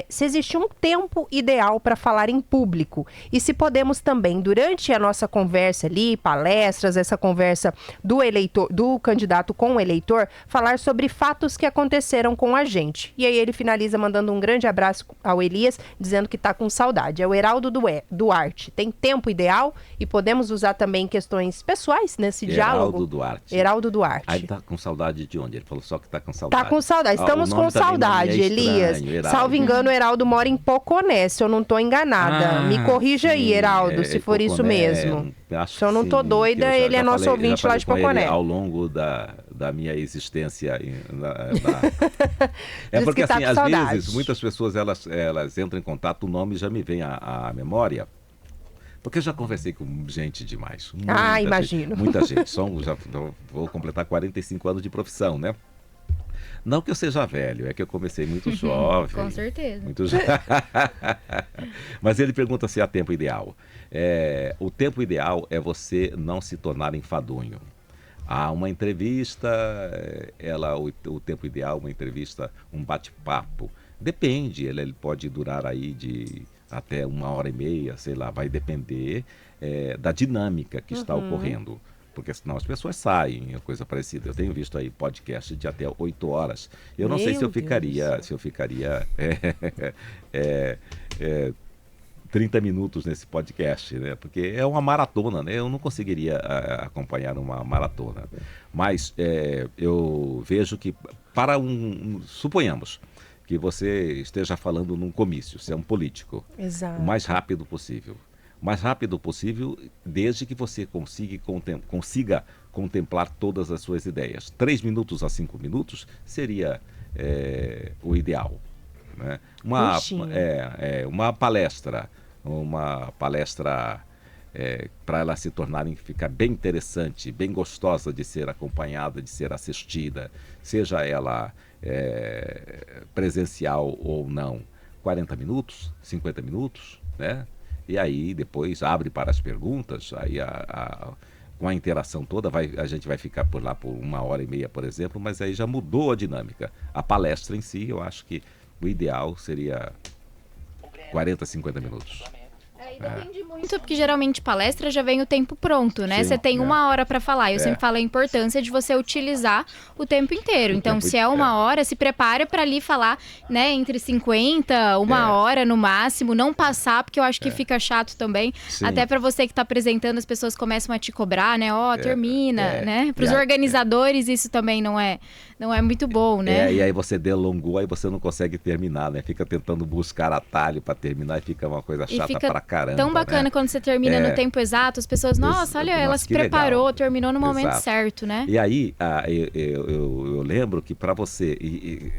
se existe um tempo ideal para falar em público. E se podemos também, durante a nossa conversa ali, palestras, essa conversa do eleitor, do candidato com o eleitor, falar sobre fatos que aconteceram com a gente. E aí ele finaliza mandando um grande abraço ao Elias, dizendo que está com saudade. É o Heraldo Duarte. Tem tempo ideal e podemos usar também questões pessoais nesse diálogo? Heraldo Duarte. Aí ele tá com saudade de onde? Ele falou só que tá com saudade. Tá com saudade. Estamos com saudade, Elias. Salvo engano, o Heraldo mora em Poconé, se eu não tô enganada. Me corrija aí, Heraldo, se for isso mesmo. Se eu não tô doida, ele é nosso ouvinte lá de Poconé. Ao longo da minha existência é porque assim, às vezes muitas pessoas elas entram em contato, o nome já me vem à memória, porque eu já conversei com gente demais. Imagino. Muita gente. Já vou completar 45 anos de profissão, né? Não que eu seja velho, é que eu comecei muito jovem. Com certeza. Muito jovem. Mas ele pergunta se há tempo ideal. O tempo ideal é você não se tornar enfadonho. Há uma entrevista, o tempo ideal, uma entrevista, um bate-papo. Depende, ele pode durar aí de até 1h30, sei lá, vai depender da dinâmica que está ocorrendo. Porque senão as pessoas saem, coisa parecida. Eu tenho visto aí podcast de até 8 horas. Eu não sei se eu ficaria 30 minutos nesse podcast, né? Porque é uma maratona, né? Eu não conseguiria acompanhar uma maratona. Mas eu vejo que suponhamos que você esteja falando num comício, você é um político. Exato. O mais rápido possível. Mais rápido possível, desde que você consiga contemplar todas as suas ideias. 3 minutos a 5 minutos seria o ideal. Né? Uma palestra para ela se ficar bem interessante, bem gostosa de ser acompanhada, de ser assistida, seja ela presencial ou não. 40 minutos, 50 minutos, né? E aí depois abre para as perguntas, aí com a interação toda, a gente vai ficar por lá por 1h30, por exemplo, mas aí já mudou a dinâmica. A palestra em si, eu acho que o ideal seria 40, 50 minutos. Depende muito, porque geralmente palestra já vem o tempo pronto, né? Sim, você tem 1 hora para falar. Eu sempre falo a importância de você utilizar o tempo inteiro. Então, se é 1 hora, se prepare para ali falar, né? Entre 50, 1 hora no máximo, não passar, porque eu acho que fica chato também. Sim. Até para você que está apresentando, as pessoas começam a te cobrar, né? Termina, né? Para os organizadores, isso também não é muito bom, né? E aí você delongou, aí você não consegue terminar, né? Fica tentando buscar atalho para terminar e fica uma coisa chata pra caramba. Tão bacana, né? Quando você termina no tempo exato, as pessoas, nossa, olha, ela se preparou, legal. Terminou no momento certo, né? E aí, eu lembro que para você,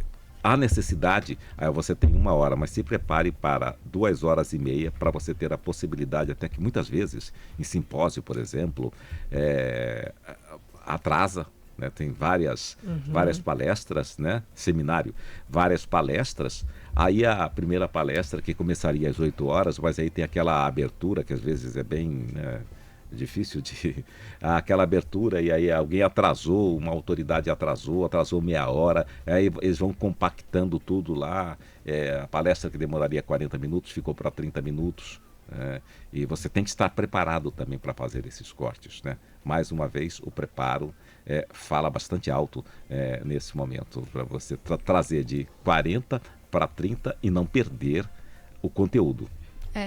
há necessidade, você tem 1 hora, mas se prepare para 2h30 para você ter a possibilidade, até que muitas vezes, em simpósio, por exemplo, atrasa. Né? Tem várias palestras, né? Seminário, várias palestras. Aí a primeira palestra que começaria às 8 horas, mas aí tem aquela abertura que às vezes é bem difícil de... aquela abertura e aí alguém atrasou, uma autoridade atrasou meia hora, aí eles vão compactando tudo lá. A palestra que demoraria 40 minutos ficou para 30 minutos. E você tem que estar preparado também para fazer esses cortes, né? Mais uma vez, o preparo fala bastante alto nesse momento, para você trazer de 40 para 30 e não perder o conteúdo.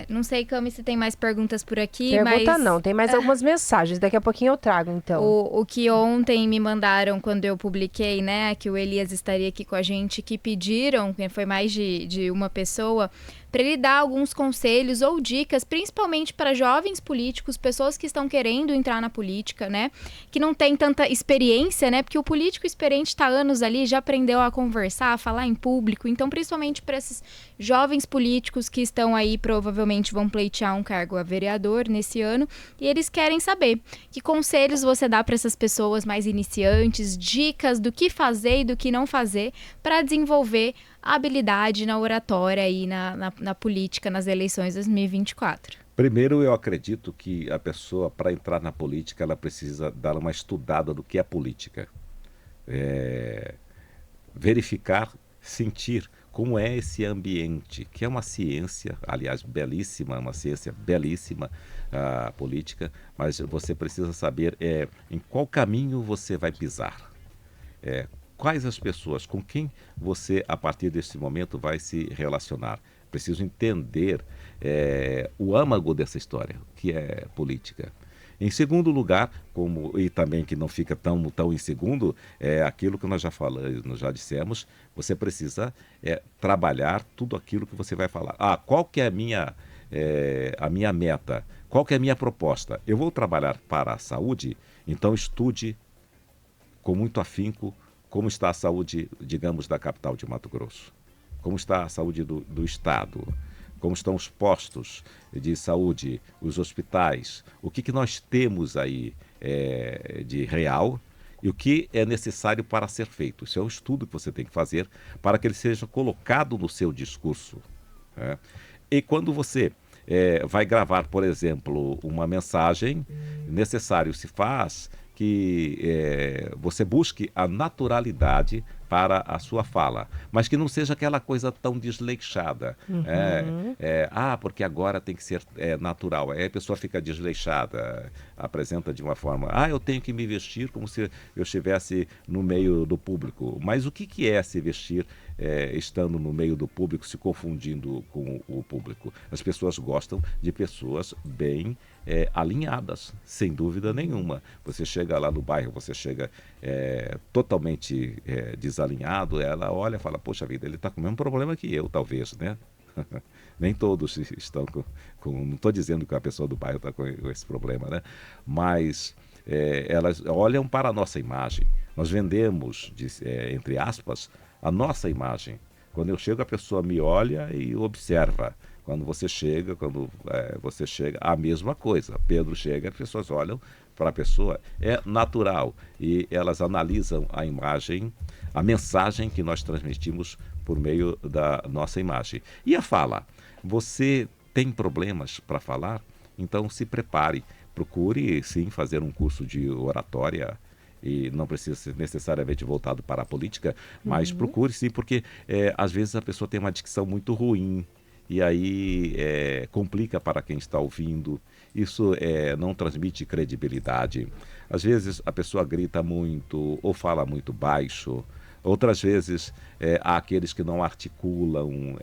Não sei, Cami, se tem mais perguntas por aqui. Pergunta não, tem mais algumas mensagens, daqui a pouquinho eu trago, então. O que ontem me mandaram quando eu publiquei, né, que o Elias estaria aqui com a gente, que pediram, foi mais de uma pessoa, para ele dar alguns conselhos ou dicas, principalmente para jovens políticos, pessoas que estão querendo entrar na política, né? Que não tem tanta experiência, né? Porque o político experiente está há anos ali, já aprendeu a conversar, a falar em público. Então, principalmente para esses jovens políticos que estão aí, provavelmente vão pleitear um cargo a vereador nesse ano, e eles querem saber que conselhos você dá para essas pessoas mais iniciantes, dicas do que fazer e do que não fazer para desenvolver a habilidade na oratória e na política nas eleições 2024. Primeiro, eu acredito que a pessoa, para entrar na política, ela precisa dar uma estudada do que é política. Verificar, sentir como é esse ambiente, que é uma ciência, aliás, belíssima, uma ciência belíssima, a política, mas você precisa saber em qual caminho você vai pisar. Quais as pessoas, com quem você, a partir desse momento, vai se relacionar. Preciso entender o âmago dessa história, que é política. Em segundo lugar, e também que não fica tão em segundo, é aquilo que nós já falamos, nós já dissemos, você precisa trabalhar tudo aquilo que você vai falar. Qual que é a minha meta? Qual que é a minha proposta? Eu vou trabalhar para a saúde, então estude com muito afinco como está a saúde, digamos, da capital de Mato Grosso. Como está a saúde do estado. Como estão os postos de saúde, os hospitais, o que nós temos aí de real e o que é necessário para ser feito. Isso é um estudo que você tem que fazer para que ele seja colocado no seu discurso. E quando você vai gravar, por exemplo, uma mensagem, necessário se faz que você busque a naturalidade para a sua fala, mas que não seja aquela coisa tão desleixada. Porque agora tem que ser natural. Aí a pessoa fica desleixada, apresenta de uma forma, eu tenho que me vestir como se eu estivesse no meio do público. Mas o que é se vestir estando no meio do público, se confundindo com o público? As pessoas gostam de pessoas bem alinhadas, sem dúvida nenhuma. Você chega lá no bairro, você chega totalmente desalinhado, ela olha e fala, poxa vida, ele está com o mesmo problema que eu, talvez, né? Nem todos estão não estou dizendo que a pessoa do bairro está com esse problema, né? Mas elas olham para a nossa imagem. Nós vendemos, entre aspas, a nossa imagem. Quando eu chego, a pessoa me olha e observa. Quando você chega, a mesma coisa. Pedro chega, as pessoas olham para a pessoa. É natural. E elas analisam a imagem, a mensagem que nós transmitimos por meio da nossa imagem. E a fala? Você tem problemas para falar? Então se prepare. Procure, sim, fazer um curso de oratória. E não precisa ser necessariamente voltado para a política, mas procure sim, porque às vezes a pessoa tem uma dicção muito ruim. E aí complica para quem está ouvindo. Isso não transmite credibilidade. Às vezes a pessoa grita muito ou fala muito baixo. Outras vezes há aqueles que não articulam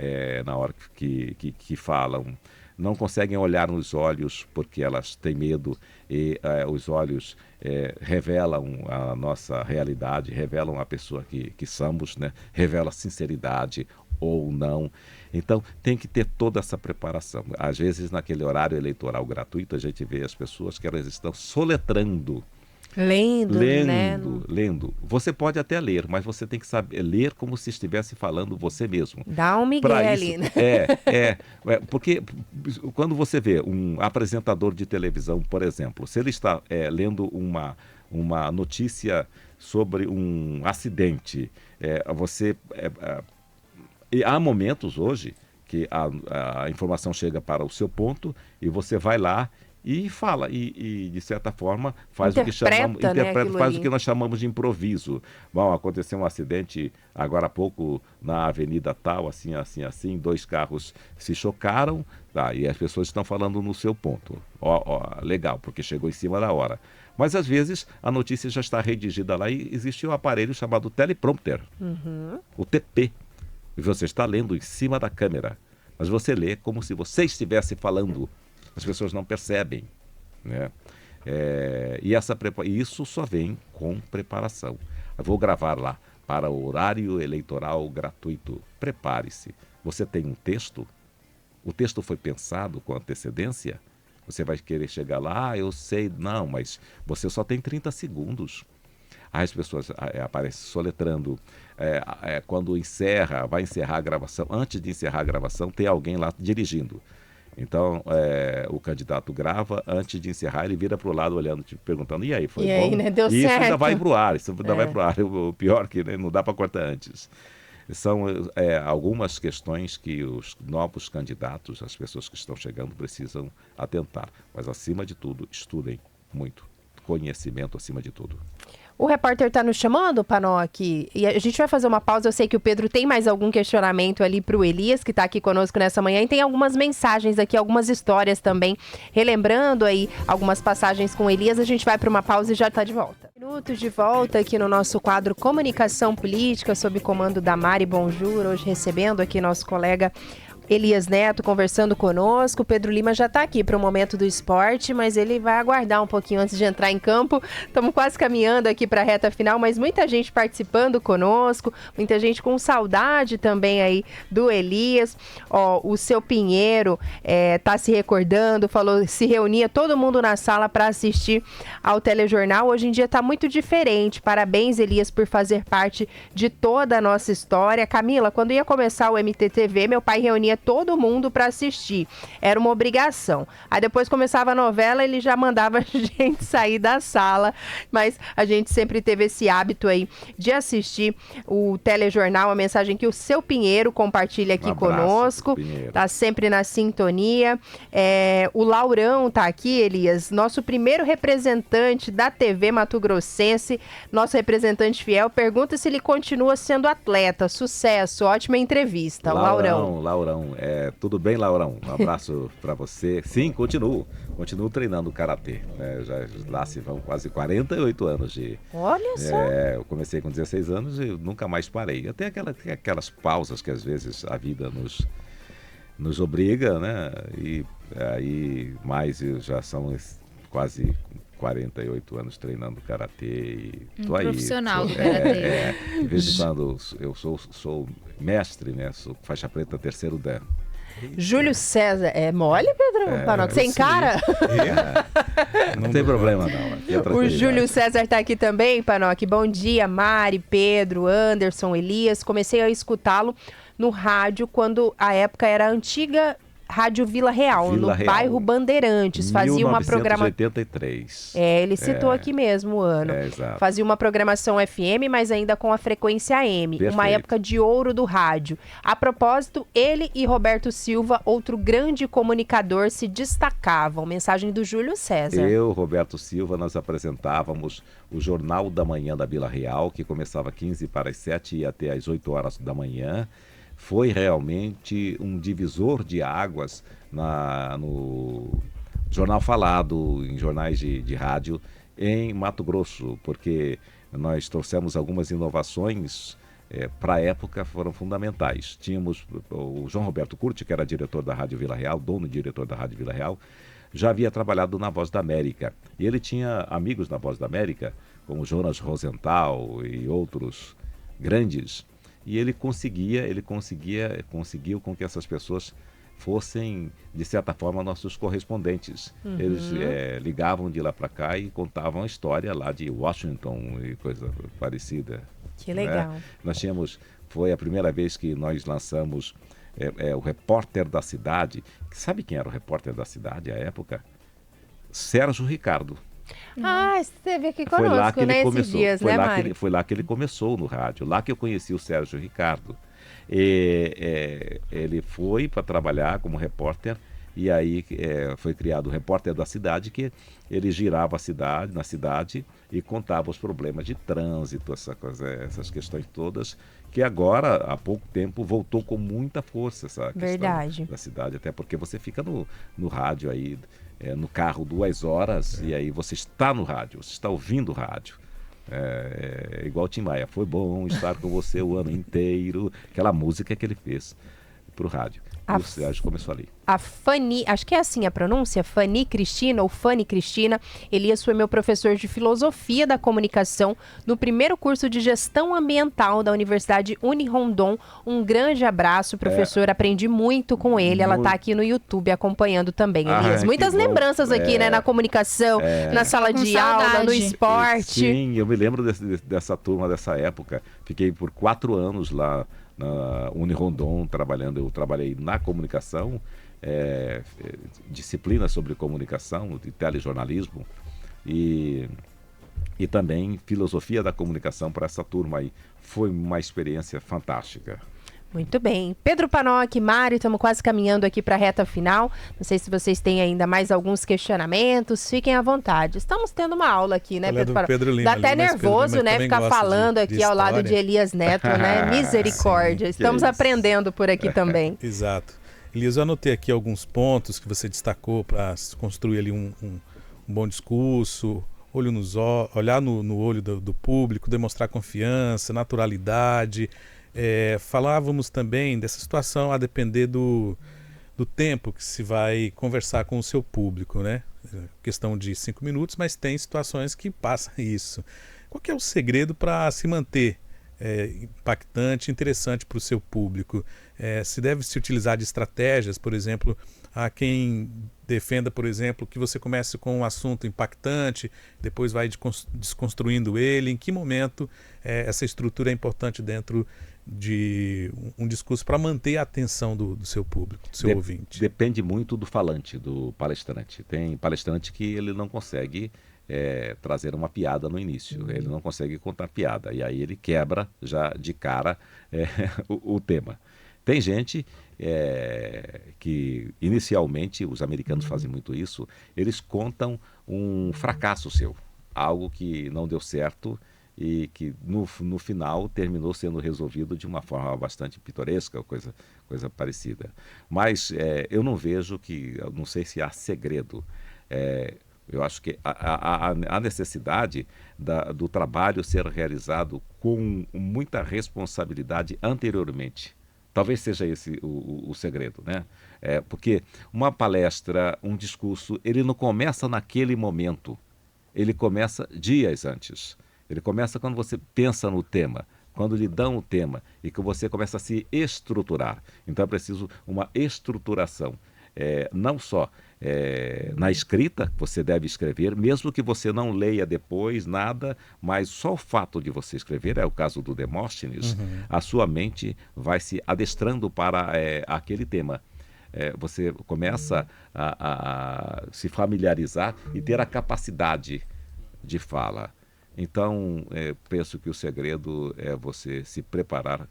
na hora que falam. Não conseguem olhar nos olhos porque elas têm medo e os olhos revelam a nossa realidade, revelam a pessoa que somos, né? Revela sinceridade ou não. Então tem que ter toda essa preparação. Às vezes naquele horário eleitoral gratuito a gente vê as pessoas que elas estão soletrando. Lendo. Você pode até ler, mas você tem que saber ler como se estivesse falando você mesmo. Dá um migué ali, né? Porque quando você vê um apresentador de televisão, por exemplo, se ele está lendo uma notícia sobre um acidente, e há momentos hoje que a informação chega para o seu ponto e você vai lá e fala, e de certa forma faz o que nós chamamos de improviso. Bom, aconteceu um acidente agora há pouco na avenida tal, assim, 2 carros se chocaram, e as pessoas estão falando no seu ponto. Legal, porque chegou em cima da hora. Mas às vezes a notícia já está redigida lá e existe um aparelho chamado teleprompter, o TP. E você está lendo em cima da câmera, mas você lê como se você estivesse falando. As pessoas não percebem, né? E isso só vem com preparação. Eu vou gravar lá para o horário eleitoral gratuito. Prepare-se. Você tem um texto? O texto foi pensado com antecedência? Você vai querer chegar lá, eu sei, não, mas você só tem 30 segundos. Aí as pessoas aparecem soletrando. Quando vai encerrar a gravação, antes de encerrar a gravação, tem alguém lá dirigindo. Então, o candidato grava, antes de encerrar, ele vira para o lado olhando, tipo, perguntando, e aí, foi bom? Aí, né? Deu e certo. Isso ainda vai para o ar, vai pro ar. O pior é que, né, não dá para cortar antes. São algumas questões que os novos candidatos, as pessoas que estão chegando, precisam atentar. Mas, acima de tudo, estudem muito. Conhecimento acima de tudo. O repórter está nos chamando, Panoc, e a gente vai fazer uma pausa. Eu sei que o Pedro tem mais algum questionamento ali para o Elias, que está aqui conosco nessa manhã, e tem algumas mensagens aqui, algumas histórias também, relembrando aí algumas passagens com o Elias. A gente vai para uma pausa e já está de volta. Minutos de volta aqui no nosso quadro Comunicação Política, sob comando da Mari Bonjour, hoje recebendo aqui nosso colega Elias Neto conversando conosco. O Pedro Lima já está aqui para o Momento do Esporte, mas ele vai aguardar um pouquinho antes de entrar em campo. Estamos quase caminhando aqui para a reta final, mas muita gente participando conosco, muita gente com saudade também aí do Elias. O seu Pinheiro está se recordando, falou, se reunia todo mundo na sala para assistir ao telejornal. Hoje em dia está muito diferente. Parabéns, Elias, por fazer parte de toda a nossa história. Camila, quando ia começar o MTTV, meu pai reunia todo mundo para assistir. Era uma obrigação. Aí depois começava a novela, ele já mandava a gente sair da sala, mas a gente sempre teve esse hábito aí de assistir o telejornal, a mensagem que o seu Pinheiro compartilha aqui conosco. Tá sempre na sintonia. O Laurão tá aqui, Elias, nosso primeiro representante da TV Mato Grossense, nosso representante fiel, pergunta se ele continua sendo atleta. Sucesso, ótima entrevista. Laurão. Tudo bem, Laurão? Um abraço para você. Sim, continuo treinando karatê. Lá se vão quase 48 anos de... Olha só! Eu comecei com 16 anos e nunca mais parei. Até aquelas pausas que às vezes a vida nos obriga, né? E aí já são quase 48 anos treinando karatê e tô aí. Profissional do karatê. De vez em quando eu sou mestre, né? Sou faixa preta terceiro dan. Júlio César, é mole, Pedro? Panoc, sem cara? Não tem problema, não. O Júlio César está aqui também, Panoc. Bom dia, Mari, Pedro, Anderson, Elias. Comecei a escutá-lo no rádio quando a época era a antiga Rádio Vila Real, bairro Bandeirantes. Fazia uma programação. 1983. Ele citou aqui mesmo o ano. Exato. Fazia uma programação FM, mas ainda com a frequência AM. Perfeito. Uma época de ouro do rádio. A propósito, ele e Roberto Silva, outro grande comunicador, se destacavam. Mensagem do Júlio César. Eu, Roberto Silva, nós apresentávamos o Jornal da Manhã da Vila Real, que começava 15 para as 7 e ia até às 8 horas da manhã. Foi realmente um divisor de águas no jornal falado, em jornais de rádio em Mato Grosso, porque nós trouxemos algumas inovações para a época, foram fundamentais. Tínhamos o João Roberto Curti, que era diretor da Rádio Vila Real, dono e diretor da Rádio Vila Real, já havia trabalhado na Voz da América. E ele tinha amigos na Voz da América, como Jonas Rosenthal e outros grandes. E ele conseguiu com que essas pessoas fossem, de certa forma, nossos correspondentes. Uhum. Eles ligavam de lá para cá e contavam a história lá de Washington e coisa parecida. Que legal. Foi a primeira vez que nós lançamos o Repórter da Cidade. Sabe quem era o Repórter da Cidade à época? Sérgio Ricardo. Você esteve aqui conosco, né, esses dias, né, Mari? Foi lá que ele começou no rádio, lá que eu conheci o Sérgio Ricardo. Ele foi para trabalhar como repórter e aí foi criado o Repórter da Cidade, que ele girava na cidade e contava os problemas de trânsito, essas questões todas, que agora, há pouco tempo, voltou com muita força essa questão da cidade, até porque você fica no rádio aí, no carro 2 horas e aí você está no rádio, você está ouvindo o rádio. Igual Tim Maia, foi bom estar com você o ano inteiro, aquela música que ele fez para o rádio. E o Sérgio começou ali. a Fanny, acho que é assim a pronúncia, Fanny Cristina ou Fanny Cristina. Elias foi meu professor de filosofia da comunicação no primeiro curso de gestão ambiental da Universidade Unirondon. Um grande abraço, professor. Aprendi muito com ele. Ela está aqui no YouTube acompanhando também, Elias. Muitas lembranças aqui, né, na comunicação, na sala de aula, no esporte. Sim, eu me lembro dessa turma, dessa época. Fiquei por 4 anos lá na Unirondon trabalhando. Eu trabalhei na comunicação, disciplina sobre comunicação, de telejornalismo e também filosofia da comunicação para essa turma aí. Foi uma experiência fantástica. Muito bem. Pedro Panoc, Mário, estamos quase caminhando aqui para a reta final. Não sei se vocês têm ainda mais alguns questionamentos. Fiquem à vontade. Estamos tendo uma aula aqui, né, Pedro Panoc? Dá até nervoso, né, ficar falando aqui ao lado de Elias Neto, né? Misericórdia. Estamos aprendendo por aqui também. Exato. Elias, eu anotei aqui alguns pontos que você destacou para construir ali um bom discurso, olhar no olho do público, demonstrar confiança, naturalidade. Falávamos também dessa situação a depender do tempo que se vai conversar com o seu público, né? Questão de 5 minutos, mas tem situações que passam isso. Qual que é o segredo para se manter impactante, interessante para o seu público? Se deve se utilizar de estratégias, por exemplo, a quem defenda, por exemplo, que você comece com um assunto impactante, depois vai desconstruindo ele. Em que momento essa estrutura é importante dentro de um discurso para manter a atenção do seu público, do seu ouvinte? Depende muito do falante, do palestrante. Tem palestrante que ele não consegue trazer uma piada no início, ele não consegue contar piada, e aí ele quebra já de cara o tema. Tem gente que inicialmente, os americanos fazem muito isso, eles contam um fracasso seu, algo que não deu certo e que no final terminou sendo resolvido de uma forma bastante pitoresca, coisa parecida. Mas eu não vejo eu não sei se há segredo. Eu acho que a necessidade do trabalho ser realizado com muita responsabilidade anteriormente. Talvez seja esse o segredo, né? Porque uma palestra, um discurso, ele não começa naquele momento, ele começa dias antes. Ele começa quando você pensa no tema, quando lhe dão o tema e que você começa a se estruturar. Então é preciso uma estruturação, não só na escrita, você deve escrever, mesmo que você não leia depois nada, mas só o fato de você escrever, é o caso do Demóstenes, a sua mente vai se adestrando para aquele tema. Você começa a se familiarizar e ter a capacidade de fala. Então, penso que o segredo é você se preparar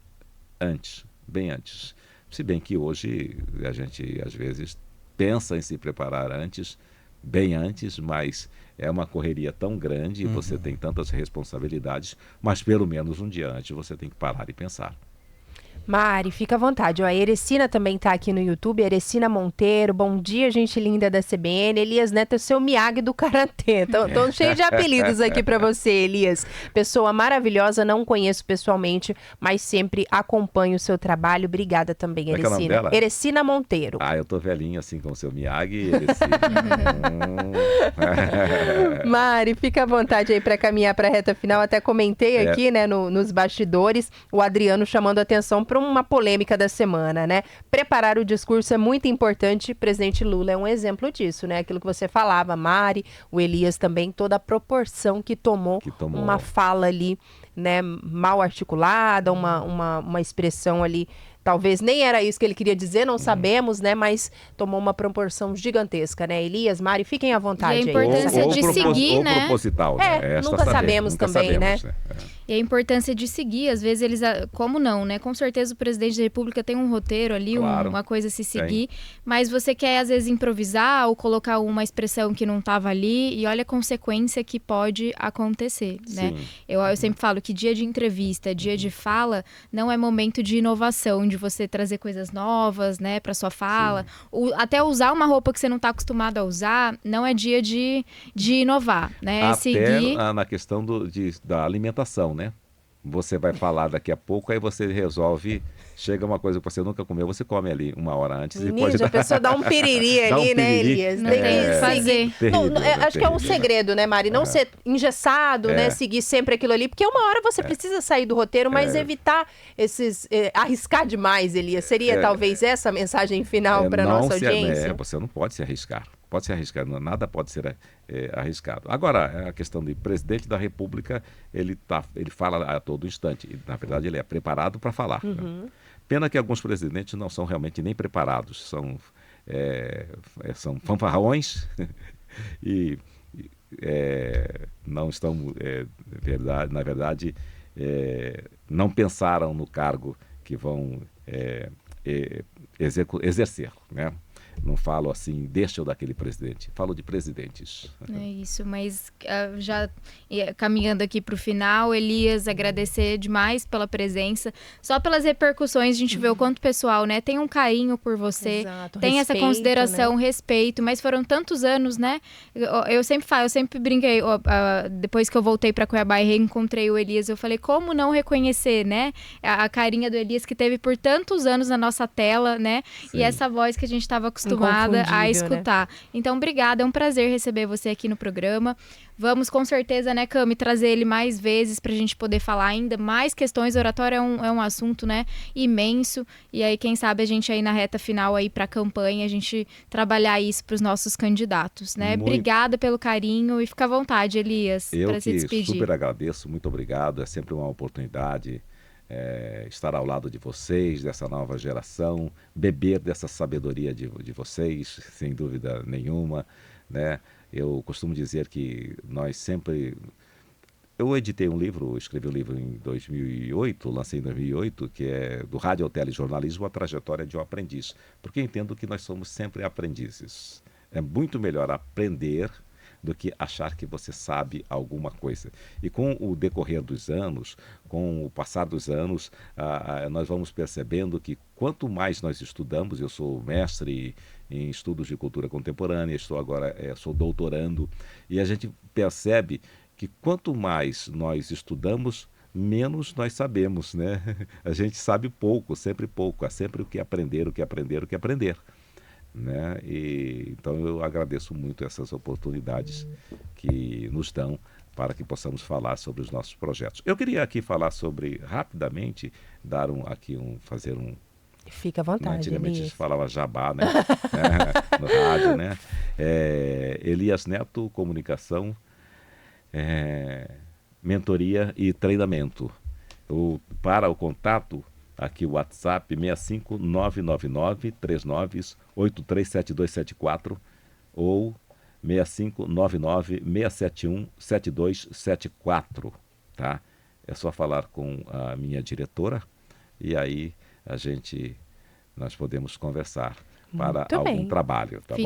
antes, bem antes. Se bem que hoje a gente, às vezes, pensa em se preparar antes, bem antes, mas é uma correria tão grande, você tem tantas responsabilidades, mas pelo menos um dia antes você tem que parar e pensar. Mari, fica à vontade. A Erecina também está aqui no YouTube. Erecina Monteiro, bom dia, gente linda da CBN. Elias Neto é seu Miyagi do Karatê. Tô cheio de apelidos aqui para você, Elias. Pessoa maravilhosa, não conheço pessoalmente, mas sempre acompanho o seu trabalho. Obrigada também, Erecina. Qual é o nome dela? Erecina Monteiro. Eu tô velhinho assim com o seu Miyagi, Erecina. Mari, fica à vontade aí para caminhar para a reta final. Até comentei aqui, né, nos bastidores, o Adriano chamando a atenção para uma polêmica da semana, né? Preparar o discurso é muito importante. O presidente Lula é um exemplo disso, né? Aquilo que você falava, Mari, o Elias também, toda a proporção que tomou uma fala ali, né, mal articulada, uma expressão ali. Talvez nem era isso que ele queria dizer, não sabemos, né? Mas tomou uma proporção gigantesca, né? Elias, Mari, fiquem à vontade. E a importância aí. de seguir, né? Proposital, né? Nunca sabemos também, né? E a importância de seguir, às vezes eles... Como não, né? Com certeza o presidente da República tem um roteiro ali, claro, uma coisa a se seguir, mas você quer, às vezes, improvisar ou colocar uma expressão que não estava ali e olha a consequência que pode acontecer, né? Eu sempre falo que dia de entrevista, dia de fala, não é momento de inovação, de você trazer coisas novas, né, para sua fala. Até usar uma roupa que você não está acostumado a usar, não é dia de inovar, né? Até seguir... na questão da alimentação, né? Você vai falar daqui a pouco, aí você resolve chega uma coisa que você nunca comeu, você come ali 1 hora antes. Menino, e a pessoa dá um piriri ali, né, Elias? Não tem o que fazer. Acho que é um segredo, né, Mari? Não ser engessado, né? Seguir sempre aquilo ali, porque uma hora você precisa sair do roteiro, mas evitar esses... arriscar demais, Elias. Seria talvez essa a mensagem final para nossa audiência? Você não pode se arriscar. Pode ser arriscado, nada pode ser arriscado. Agora, a questão de presidente da República, ele fala a todo instante. E, na verdade, ele é preparado para falar. Uhum. Né? Pena que alguns presidentes não são realmente nem preparados. São fanfarrões e não estão, na verdade, não pensaram no cargo que vão exercer, né? Não falo assim, deste ou daquele presidente, falo de presidentes. É isso, mas já caminhando aqui para o final, Elias, agradecer demais pela presença, só pelas repercussões, a gente vê o quanto o pessoal, né, tem um carinho por você, Exato, tem respeito, essa consideração, né? Respeito, mas foram tantos anos, né, eu sempre brinquei, depois que eu voltei para Cuiabá e reencontrei o Elias, eu falei, como não reconhecer, né, a carinha do Elias que teve por tantos anos na nossa tela, né, Sim. E essa voz que a gente estava acostumada a escutar. Né? Então, obrigada, é um prazer receber você aqui no programa. Vamos com certeza, né, Cami, trazer ele mais vezes pra gente poder falar ainda mais questões. Oratório é um assunto, né, imenso. E aí, quem sabe a gente aí na reta final aí pra campanha, a gente trabalhar isso pros nossos candidatos, né? Obrigada pelo carinho e fica à vontade, Elias, para se despedir. Eu super agradeço, muito obrigado. É sempre uma oportunidade estar ao lado de vocês, dessa nova geração, beber dessa sabedoria de vocês, sem dúvida nenhuma, né? Eu costumo dizer que nós sempre... Eu editei um livro, escrevi um livro em 2008, lancei em 2008, que é do Rádio ao Telejornalismo, a trajetória de um aprendiz, porque entendo que nós somos sempre aprendizes. É muito melhor aprender do que achar que você sabe alguma coisa. E com o decorrer dos anos, com o passar dos anos, nós vamos percebendo que quanto mais nós estudamos, eu sou mestre em estudos de cultura contemporânea, estou agora, sou doutorando, e a gente percebe que quanto mais nós estudamos, menos nós sabemos, né? A gente sabe pouco, há sempre o que aprender, né? Então eu agradeço muito essas oportunidades que nos dão para que possamos falar sobre os nossos projetos. Eu queria aqui falar rapidamente, fazer um... Fica à vontade, antigamente Elias. se falava jabá, né? No rádio, né? Elias Neto, comunicação, mentoria e treinamento. Para o contato, aqui o WhatsApp 6599939837274 ou 6599-671-7274, tá? É só falar com a minha diretora e aí nós podemos conversar para algum trabalho, tá bom?